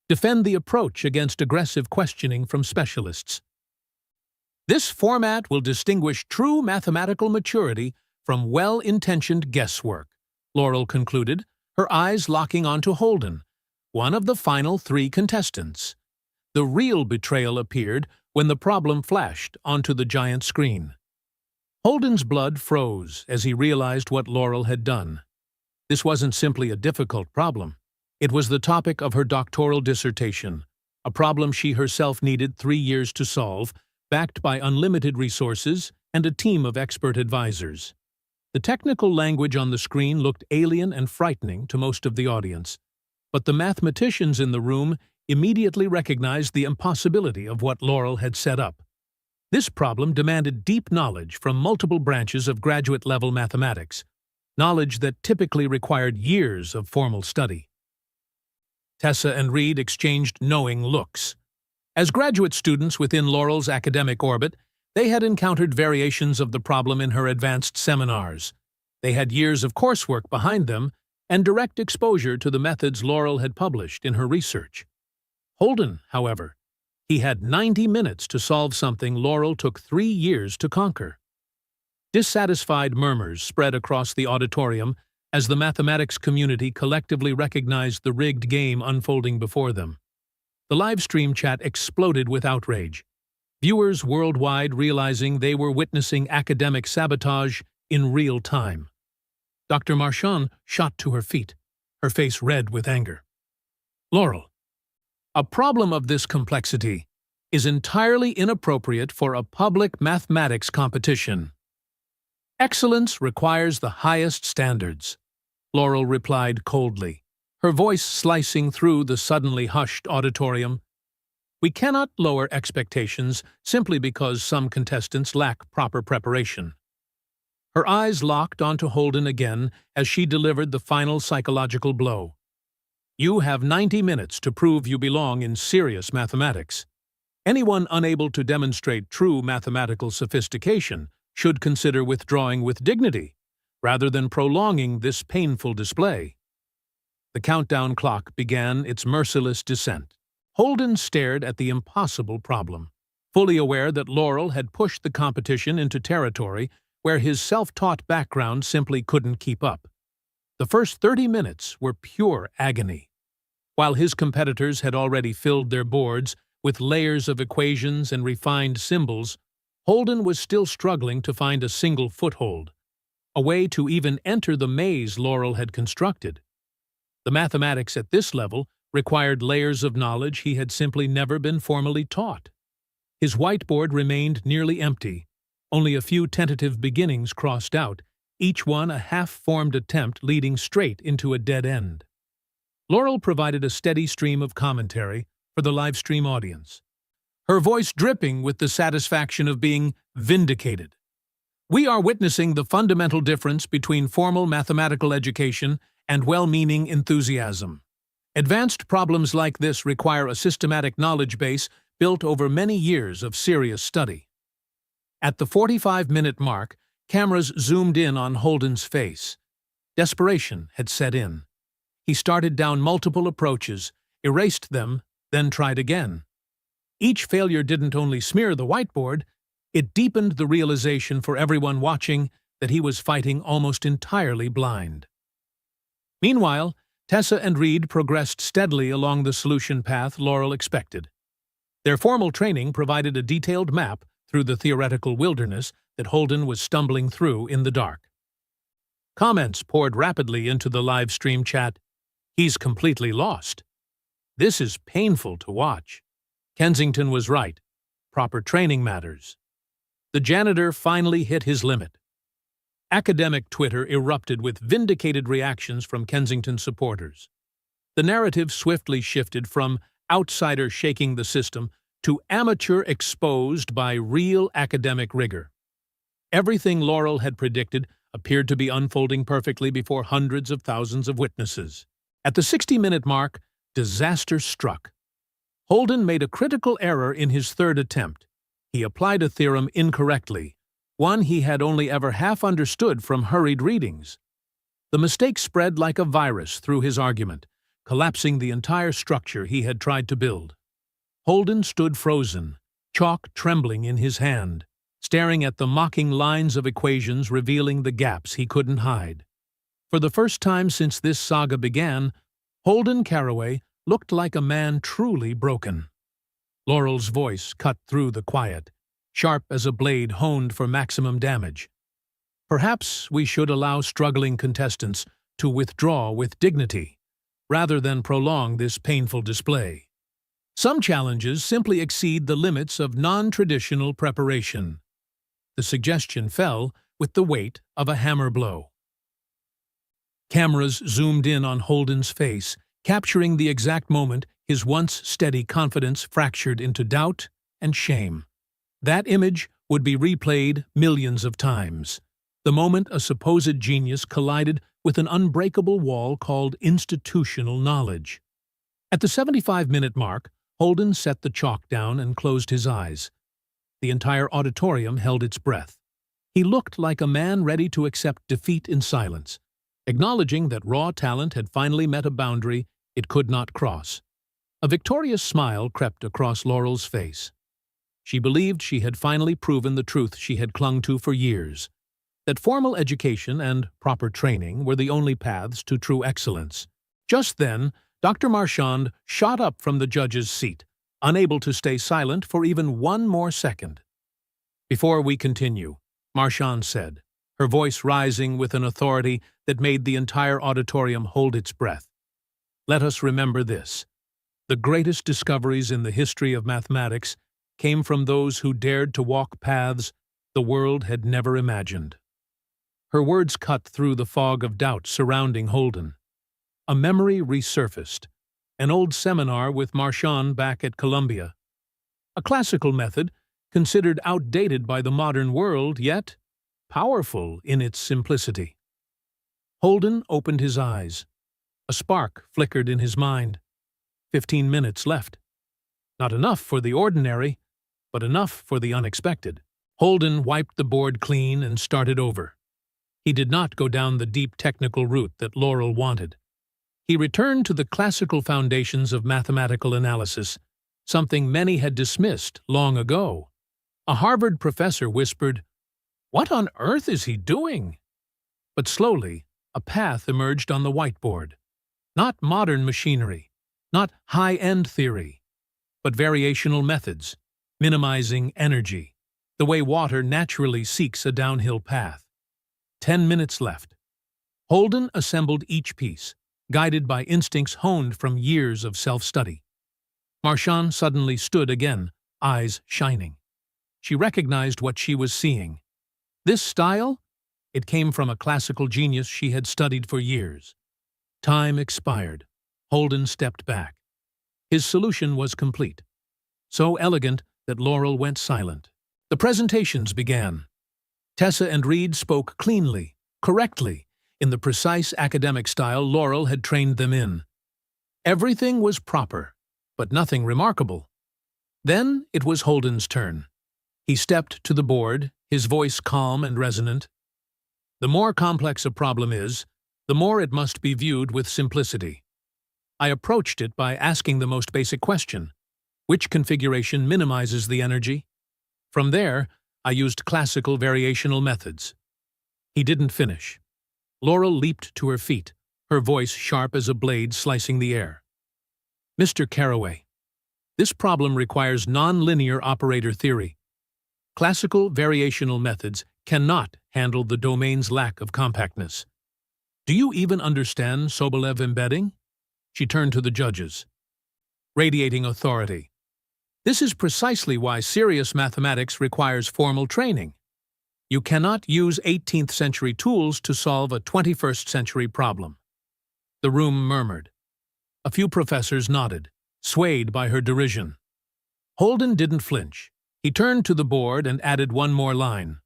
Defend the approach against aggressive questioning from specialists. This format will distinguish true mathematical maturity from well-intentioned guesswork, Laurel concluded, her eyes locking onto Holden, one of the final 3 contestants. The real betrayal appeared when the problem flashed onto the giant screen. Holden's blood froze as he realized what Laurel had done. This wasn't simply a difficult problem. It was the topic of her doctoral dissertation, a problem she herself needed 3 years to solve, backed by unlimited resources and a team of expert advisors. The technical language on the screen looked alien and frightening to most of the audience, but the mathematicians in the room immediately recognized the impossibility of what Laurel had set up. This problem demanded deep knowledge from multiple branches of graduate-level mathematics, knowledge that typically required years of formal study. Tessa and Reed exchanged knowing looks. As graduate students within Laurel's academic orbit, they had encountered variations of the problem in her advanced seminars. They had years of coursework behind them and direct exposure to the methods Laurel had published in her research. Holden, however, he had 90 minutes to solve something Laurel took 3 years to conquer. Dissatisfied murmurs spread across the auditorium as the mathematics community collectively recognized the rigged game unfolding before them. The live stream chat exploded with outrage, viewers worldwide realizing they were witnessing academic sabotage in real time. Dr. Marchand shot to her feet, her face red with anger. Laurel, a problem of this complexity is entirely inappropriate for a public mathematics competition. Excellence requires the highest standards, Laurel replied coldly, her voice slicing through the suddenly hushed auditorium. We cannot lower expectations simply because some contestants lack proper preparation. Her eyes locked onto Holden again as she delivered the final psychological blow. You have 90 minutes to prove you belong in serious mathematics. Anyone unable to demonstrate true mathematical sophistication should consider withdrawing with dignity, rather than prolonging this painful display. The countdown clock began its merciless descent. Holden stared at the impossible problem, fully aware that Laurel had pushed the competition into territory where his self-taught background simply couldn't keep up. The first 30 minutes were pure agony. While his competitors had already filled their boards with layers of equations and refined symbols, Holden was still struggling to find a single foothold, a way to even enter the maze Laurel had constructed. The mathematics at this level required layers of knowledge he had simply never been formally taught. His whiteboard remained nearly empty, only a few tentative beginnings crossed out, each one a half-formed attempt leading straight into a dead end. Laurel provided a steady stream of commentary for the live stream audience, her voice dripping with the satisfaction of being vindicated. We are witnessing the fundamental difference between formal mathematical education and well-meaning enthusiasm. Advanced problems like this require a systematic knowledge base built over many years of serious study. At the 45-minute mark, cameras zoomed in on Holden's face. Desperation had set in. He started down multiple approaches, erased them, then tried again. Each failure didn't only smear the whiteboard, it deepened the realization for everyone watching that he was fighting almost entirely blind. Meanwhile, Tessa and Reed progressed steadily along the solution path Laurel expected. Their formal training provided a detailed map through the theoretical wilderness that Holden was stumbling through in the dark. Comments poured rapidly into the live stream chat. He's completely lost. This is painful to watch. Kensington was right. Proper training matters. The janitor finally hit his limit. Academic Twitter erupted with vindicated reactions from Kensington supporters. The narrative swiftly shifted from outsider shaking the system to amateur exposed by real academic rigor. Everything Laurel had predicted appeared to be unfolding perfectly before hundreds of thousands of witnesses. At the 60-minute mark, disaster struck. Holden made a critical error in his third attempt. He applied a theorem incorrectly, one he had only ever half understood from hurried readings. The mistake spread like a virus through his argument, collapsing the entire structure he had tried to build. Holden stood frozen, chalk trembling in his hand, staring at the mocking lines of equations revealing the gaps he couldn't hide. For the first time since this saga began, Holden Carraway looked like a man truly broken. Laurel's voice cut through the quiet, sharp as a blade honed for maximum damage. Perhaps we should allow struggling contestants to withdraw with dignity, rather than prolong this painful display. Some challenges simply exceed the limits of non-traditional preparation. The suggestion fell with the weight of a hammer blow. Cameras zoomed in on Holden's face, capturing the exact moment his once steady confidence fractured into doubt and shame. That image would be replayed millions of times, the moment a supposed genius collided with an unbreakable wall called institutional knowledge. At the 75-minute mark, Holden set the chalk down and closed his eyes. The entire auditorium held its breath. He looked like a man ready to accept defeat in silence, acknowledging that raw talent had finally met a boundary it could not cross. A victorious smile crept across Laurel's face. She believed she had finally proven the truth she had clung to for years, that formal education and proper training were the only paths to true excellence. Just then, Dr. Marchand shot up from the judge's seat, unable to stay silent for even one more second. "Before we continue," Marchand said, her voice rising with an authority that made the entire auditorium hold its breath. "Let us remember this. The greatest discoveries in the history of mathematics came from those who dared to walk paths the world had never imagined." Her words cut through the fog of doubt surrounding Holden. A memory resurfaced, an old seminar with Marchand back at Columbia. A classical method, considered outdated by the modern world, yet powerful in its simplicity. Holden opened his eyes. A spark flickered in his mind. 15 minutes left. Not enough for the ordinary, but enough for the unexpected. Holden wiped the board clean and started over. He did not go down the deep technical route that Laurel wanted. He returned to the classical foundations of mathematical analysis, something many had dismissed long ago. A Harvard professor whispered, "What on earth is he doing?" But slowly, a path emerged on the whiteboard. Not modern machinery, not high-end theory, but variational methods, minimizing energy, the way water naturally seeks a downhill path. 10 minutes left. Holden assembled each piece, guided by instincts honed from years of self-study. Marchand suddenly stood again, eyes shining. She recognized what she was seeing. This style? It came from a classical genius she had studied for years. Time expired. Holden stepped back. His solution was complete, so elegant that Laurel went silent. The presentations began. Tessa and Reed spoke cleanly, correctly, in the precise academic style Laurel had trained them in. Everything was proper, but nothing remarkable. Then it was Holden's turn. He stepped to the board, his voice calm and resonant. "The more complex a problem is, the more it must be viewed with simplicity. I approached it by asking the most basic question: which configuration minimizes the energy? From there, I used classical variational methods." He didn't finish. Laurel leaped to her feet, her voice sharp as a blade slicing the air. "Mr. Carraway, this problem requires non-linear operator theory. Classical variational methods cannot handle the domain's lack of compactness. Do you even understand Sobolev embedding?" She turned to the judges, radiating authority. "This is precisely why serious mathematics requires formal training. You cannot use 18th-century tools to solve a 21st-century problem." The room murmured. A few professors nodded, swayed by her derision. Holden didn't flinch. He turned to the board and added one more line.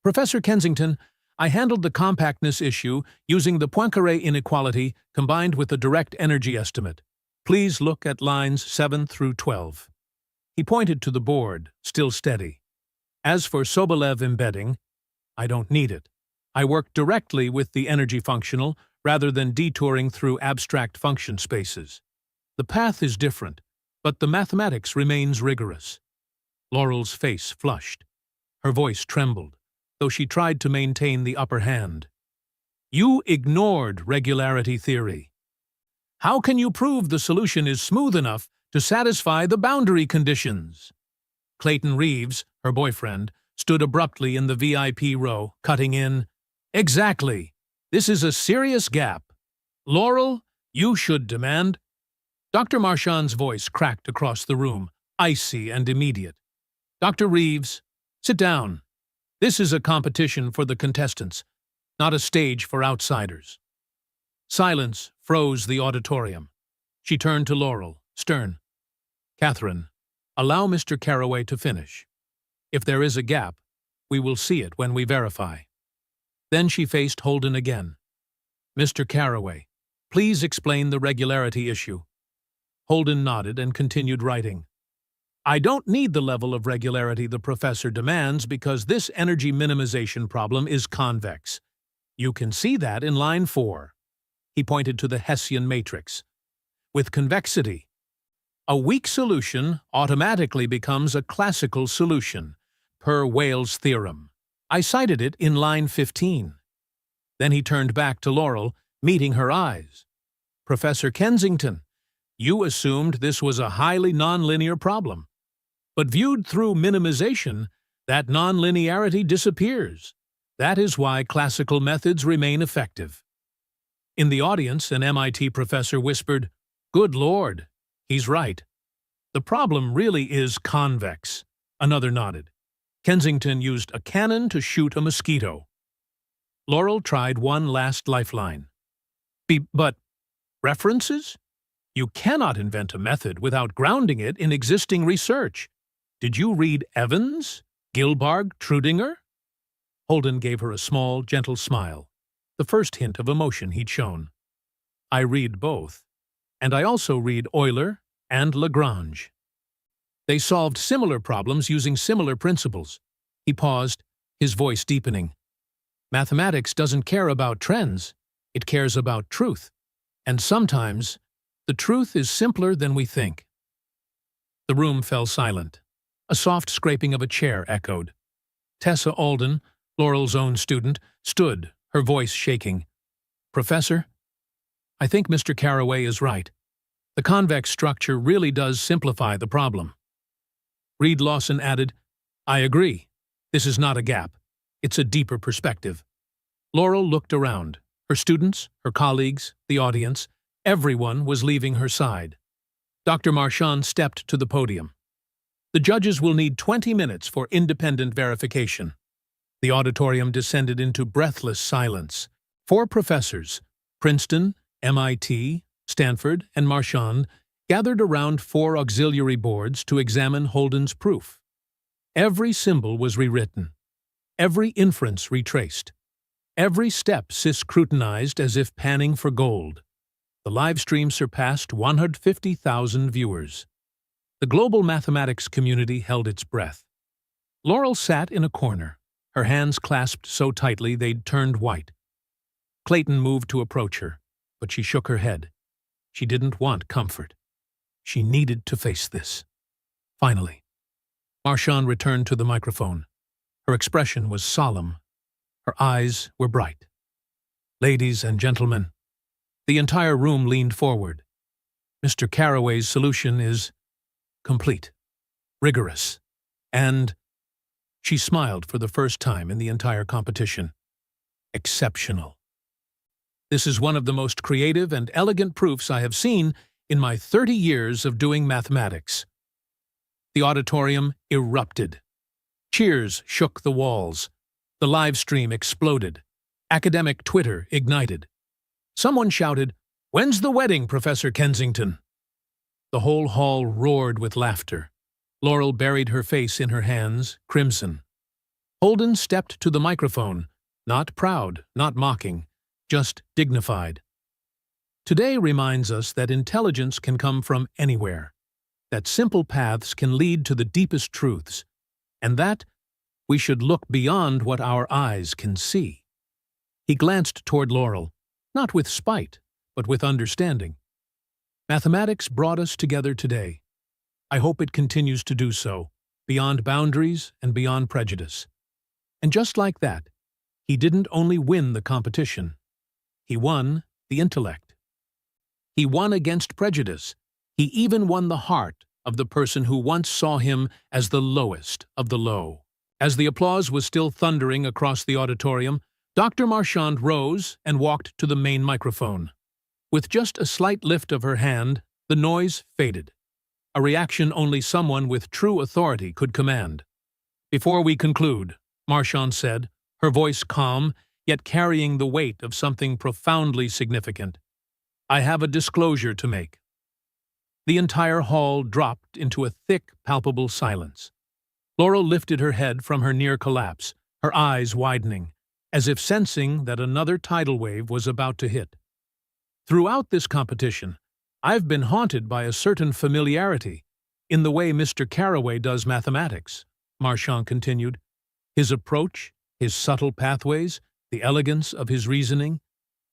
"Professor Kensington, I handled the compactness issue using the Poincaré inequality combined with the direct energy estimate. Please look at lines 7 through 12. He pointed to the board, still steady. "As for Sobolev embedding, I don't need it. I work directly with the energy functional rather than detouring through abstract function spaces. The path is different, but the mathematics remains rigorous." Laurel's face flushed. Her voice trembled, though she tried to maintain the upper hand. "You ignored regularity theory. How can you prove the solution is smooth enough to satisfy the boundary conditions?" Clayton Reeves, her boyfriend, stood abruptly in the VIP row, cutting in. "Exactly. This is a serious gap. Laurel, you should demand—" Dr. Marchand's voice cracked across the room, icy and immediate. "Dr. Reeves, sit down. This is a competition for the contestants, not a stage for outsiders." Silence froze the auditorium. She turned to Laurel. stern. "Catherine, allow Mr. Carraway to finish. If there is a gap, we will see it when we verify." Then she faced Holden again. "Mr. Carraway, please explain the regularity issue." Holden nodded and continued writing. "I don't need the level of regularity the professor demands because this energy minimization problem is convex. You can see that in line 4. He pointed to the Hessian matrix. "With convexity, a weak solution automatically becomes a classical solution, per Weyl's theorem. I cited it in line 15. Then he turned back to Laurel, meeting her eyes. "Professor Kensington, you assumed this was a highly nonlinear problem. But viewed through minimization, that nonlinearity disappears. That is why classical methods remain effective." In the audience, an MIT professor whispered, "Good Lord, he's right. The problem really is convex." Another nodded. "Kensington used a cannon to shoot a mosquito." Laurel tried one last lifeline. But references? You cannot invent a method without grounding it in existing research. Did you read Evans, Gilbarg, Trudinger?" Holden gave her a small, gentle smile, the first hint of emotion he'd shown. "I read both. And I also read Euler and Lagrange. They solved similar problems using similar principles." He paused, his voice deepening. "Mathematics doesn't care about trends. It cares about truth. And sometimes, the truth is simpler than we think." The room fell silent. A soft scraping of a chair echoed. Tessa Alden, Laurel's own student, stood, her voice shaking. "Professor, I think Mr. Carraway is right. The convex structure really does simplify the problem." Reed Lawson added, "I agree. This is not a gap. It's a deeper perspective." Laurel looked around. Her students, her colleagues, the audience, everyone was leaving her side. Dr. Marchand stepped to the podium. "The judges will need 20 minutes for independent verification." The auditorium descended into breathless silence. 4 professors, Princeton, MIT, Stanford, and Marchand, gathered around 4 auxiliary boards to examine Holden's proof. Every symbol was rewritten, every inference retraced, every step scrutinized as if panning for gold. The live stream surpassed 150,000 viewers. The global mathematics community held its breath. Laurel sat in a corner, her hands clasped so tightly they'd turned white. Clayton moved to approach her, but she shook her head. She didn't want comfort. She needed to face this. Finally, Marchand returned to the microphone. Her expression was solemn. Her eyes were bright. "Ladies and gentlemen," the entire room leaned forward. "Mr. Carraway's solution is complete, rigorous, and," she smiled for the first time in the entire competition, "exceptional. This is one of the most creative and elegant proofs I have seen in my 30 years of doing mathematics." The auditorium erupted. Cheers shook the walls. The live stream exploded. Academic Twitter ignited. Someone shouted, "When's the wedding, Professor Kensington?" The whole hall roared with laughter. Laurel buried her face in her hands, crimson. Holden stepped to the microphone, not proud, not mocking, just dignified. Today reminds us that intelligence can come from anywhere, that simple paths can lead to the deepest truths, and that we should look beyond what our eyes can see. He glanced toward Laurel, not with spite, but with understanding. Mathematics brought us together today. I hope it continues to do so, beyond boundaries and beyond prejudice. And just like that, he didn't only win the competition. He won the intellect. He won against prejudice. He even won the heart of the person who once saw him as the lowest of the low. As the applause was still thundering across the auditorium, Dr. Marchand rose and walked to the main microphone. With just a slight lift of her hand, the noise faded, a reaction only someone with true authority could command. "Before we conclude," Marchand said, her voice calm, yet carrying the weight of something profoundly significant, "I have a disclosure to make." The entire hall dropped into a thick, palpable silence. Laurel lifted her head from her near collapse, her eyes widening, as if sensing that another tidal wave was about to hit. Throughout this competition, I've been haunted by a certain familiarity in the way Mr. Carraway does mathematics, Marchand continued. His approach, his subtle pathways, the elegance of his reasoning,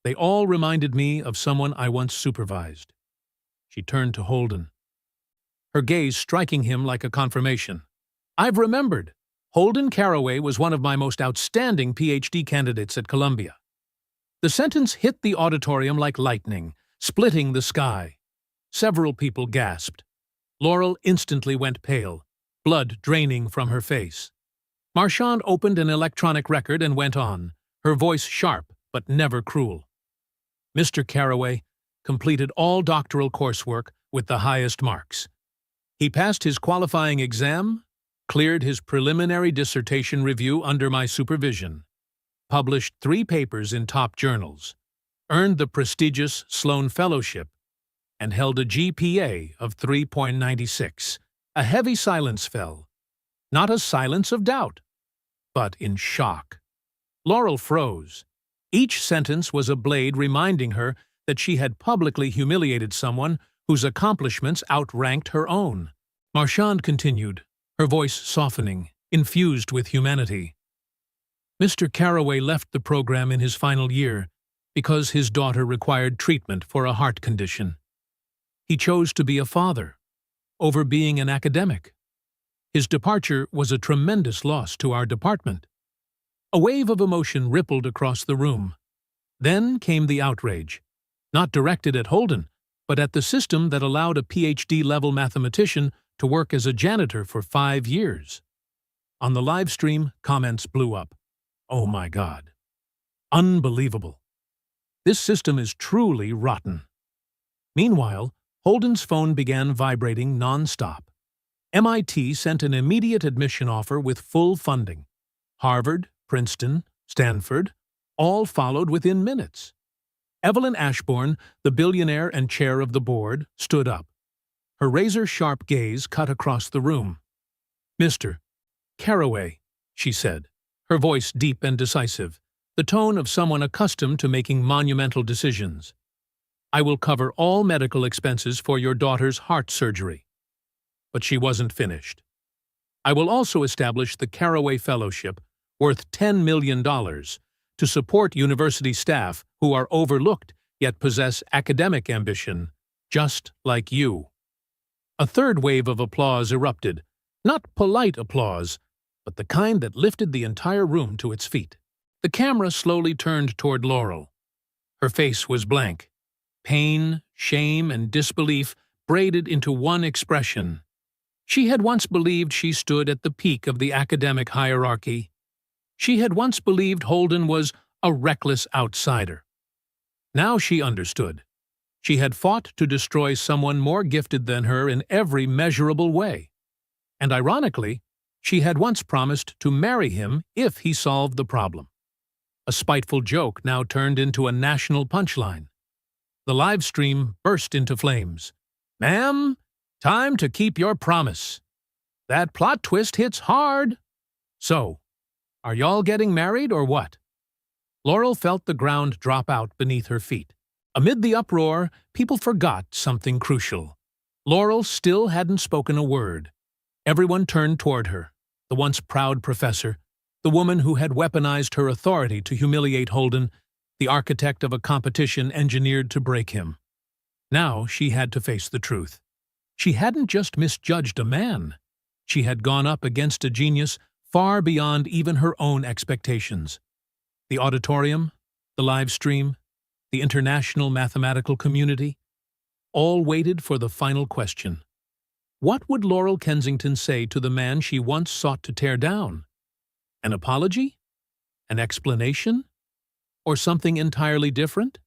they all reminded me of someone I once supervised. She turned to Holden, her gaze striking him like a confirmation. I've remembered. Holden Carraway was one of my most outstanding PhD candidates at Columbia. The sentence hit the auditorium like lightning, splitting the sky. Several people gasped. Laurel instantly went pale, blood draining from her face. Marchand opened an electronic record and went on, her voice sharp but never cruel. Mr. Carraway completed all doctoral coursework with the highest marks. He passed his qualifying exam, cleared his preliminary dissertation review under my supervision, published 3 papers in top journals, earned the prestigious Sloan Fellowship, and held a GPA of 3.96. A heavy silence fell. Not a silence of doubt, but in shock. Laurel froze. Each sentence was a blade reminding her that she had publicly humiliated someone whose accomplishments outranked her own. Marchand continued, her voice softening, infused with humanity. Mr. Carraway left the program in his final year because his daughter required treatment for a heart condition. He chose to be a father over being an academic. His departure was a tremendous loss to our department. A wave of emotion rippled across the room. Then came the outrage, not directed at Holden, but at the system that allowed a PhD-level mathematician to work as a janitor for 5 years. On the live stream, comments blew up. Oh my God. Unbelievable. This system is truly rotten. Meanwhile, Holden's phone began vibrating non-stop. MIT sent an immediate admission offer with full funding. Harvard, Princeton, Stanford, all followed within minutes. Evelyn Ashbourne, the billionaire and chair of the board, stood up. Her razor-sharp gaze cut across the room. Mr. Carraway, she said, her voice deep and decisive, the tone of someone accustomed to making monumental decisions. I will cover all medical expenses for your daughter's heart surgery. But she wasn't finished. I will also establish the Carraway Fellowship, worth $10 million, to support university staff who are overlooked yet possess academic ambition, just like you. A third wave of applause erupted, not polite applause, but the kind that lifted the entire room to its feet. The camera slowly turned toward Laurel. Her face was blank. Pain, shame, and disbelief braided into one expression. She had once believed she stood at the peak of the academic hierarchy. She had once believed Holden was a reckless outsider. Now she understood. She had fought to destroy someone more gifted than her in every measurable way. And ironically, she had once promised to marry him if he solved the problem. A spiteful joke now turned into a national punchline. The live stream burst into flames. Ma'am, time to keep your promise. That plot twist hits hard. So, are y'all getting married or what? Laurel felt the ground drop out beneath her feet. Amid the uproar, people forgot something crucial. Laurel still hadn't spoken a word. Everyone turned toward her, the once proud professor, the woman who had weaponized her authority to humiliate Holden, the architect of a competition engineered to break him. Now she had to face the truth. She hadn't just misjudged a man. She had gone up against a genius far beyond even her own expectations. The auditorium, the live stream, the international mathematical community, all waited for the final question. What would Laurel Kensington say to the man she once sought to tear down? An apology? An explanation? Or something entirely different?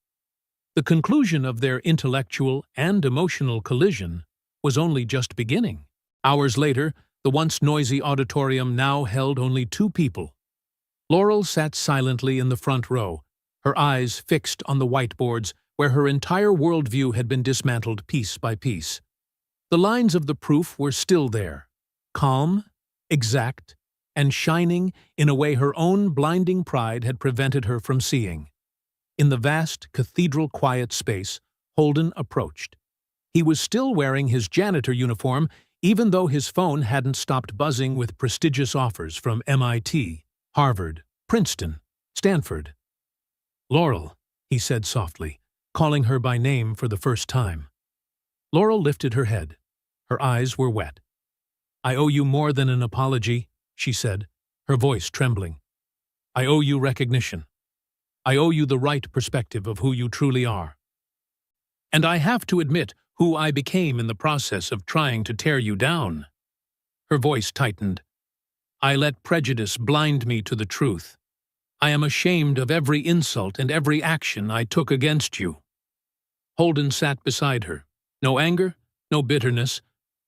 The conclusion of their intellectual and emotional collision was only just beginning. Hours later, the once noisy auditorium now held only 2 people. Laurel sat silently in the front row, her eyes fixed on the whiteboards where her entire worldview had been dismantled piece by piece. The lines of the proof were still there, calm, exact, and shining in a way her own blinding pride had prevented her from seeing. In the vast, cathedral-quiet space, Holden approached. He was still wearing his janitor uniform, even though his phone hadn't stopped buzzing with prestigious offers from MIT, Harvard, Princeton, Stanford. "Laurel," he said softly, calling her by name for the first time. Laurel lifted her head. Her eyes were wet. "I owe you more than an apology," she said, her voice trembling. "I owe you recognition. I owe you the right perspective of who you truly are. And I have to admit who I became in the process of trying to tear you down." Her voice tightened. "I let prejudice blind me to the truth. I am ashamed of every insult and every action I took against you." Holden sat beside her. No anger, no bitterness,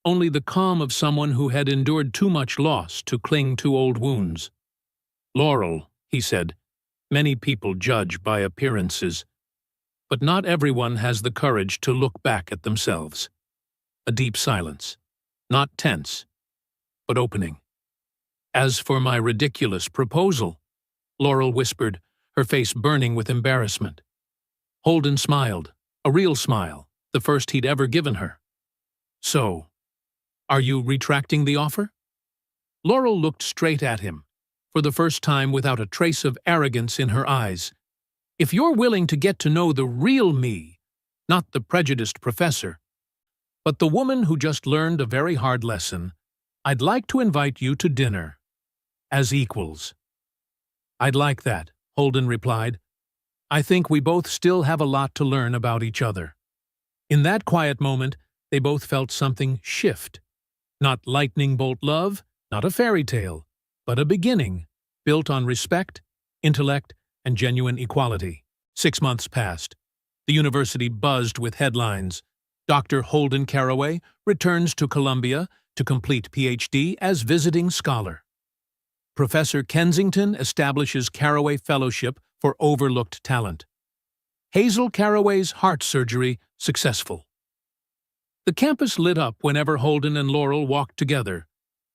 only the calm of someone who had endured too much loss to cling to old wounds. "Laurel," he said, "many people judge by appearances, but not everyone has the courage to look back at themselves." A deep silence, not tense, but opening. "As for my ridiculous proposal," Laurel whispered, her face burning with embarrassment. Holden smiled, a real smile, the first he'd ever given her. "So, are you retracting the offer?" Laurel looked straight at him, for the first time without a trace of arrogance in her eyes. "If you're willing to get to know the real me, not the prejudiced professor, but the woman who just learned a very hard lesson, I'd like to invite you to dinner, as equals." "I'd like that," Holden replied. "I think we both still have a lot to learn about each other." In that quiet moment, they both felt something shift. Not lightning bolt love, not a fairy tale, but a beginning, built on respect, intellect, and genuine equality. 6 months passed. The university buzzed with headlines. Dr. Holden Carraway returns to Columbia to complete PhD as visiting scholar. Professor Kensington establishes Carraway Fellowship for overlooked talent. Hazel Carraway's heart surgery successful. The campus lit up whenever Holden and Laurel walked together,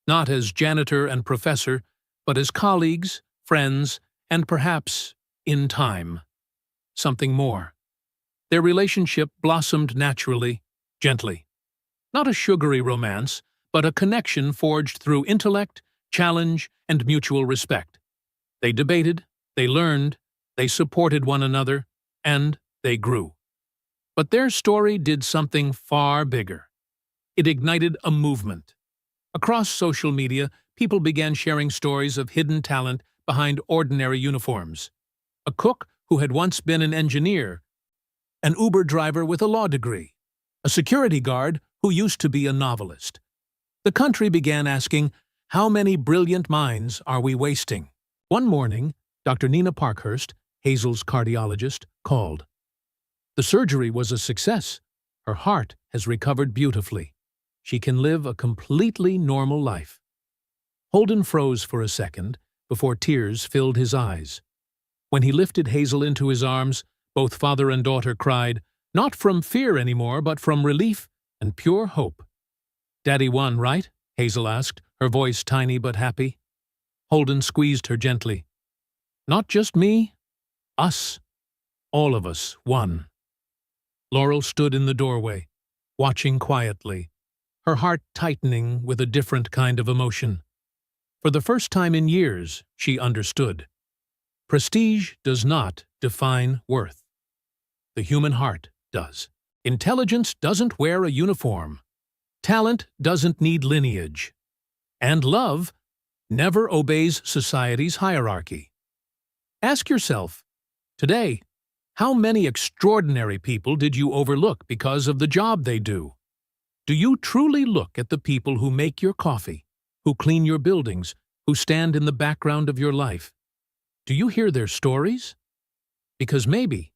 not as janitor and professor, but as colleagues, friends, and perhaps, in time, something more. Their relationship blossomed naturally, gently. Not a sugary romance, but a connection forged through intellect, challenge, and mutual respect. They debated, they learned, they supported one another, and they grew. But their story did something far bigger. It ignited a movement. Across social media, people began sharing stories of hidden talent behind ordinary uniforms. A cook who had once been an engineer, an Uber driver with a law degree, a security guard who used to be a novelist. The country began asking, how many brilliant minds are we wasting? One morning, Dr. Nina Parkhurst, Hazel's cardiologist, called. The surgery was a success. Her heart has recovered beautifully. She can live a completely normal life. Holden froze for a second before tears filled his eyes. When he lifted Hazel into his arms, both father and daughter cried, not from fear anymore, but from relief and pure hope. "Daddy won, right?" Hazel asked, her voice tiny but happy. Holden squeezed her gently. "Not just me. Us. All of us won." Laurel stood in the doorway, watching quietly, her heart tightening with a different kind of emotion. For the first time in years, she understood. Prestige does not define worth. The human heart does. Intelligence doesn't wear a uniform. Talent doesn't need lineage. And love never obeys society's hierarchy. Ask yourself, today, how many extraordinary people did you overlook because of the job they do? Do you truly look at the people who make your coffee, who clean your buildings, who stand in the background of your life? Do you hear their stories? Because maybe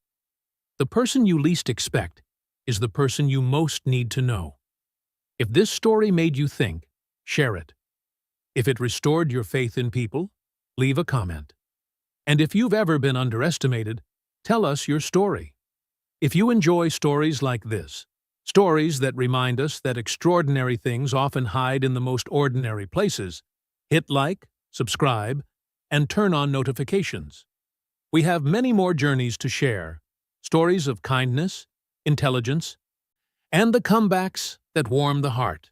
the person you least expect is the person you most need to know. If this story made you think, share it. If it restored your faith in people, leave a comment. And if you've ever been underestimated, tell us your story. If you enjoy stories like this, Stories that remind us that extraordinary things often hide in the most ordinary places. Hit like, subscribe, and turn on notifications. We have many more journeys to share, stories of kindness, intelligence, and the comebacks that warm the heart.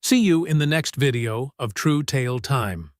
See you in the next video of True Tale Time.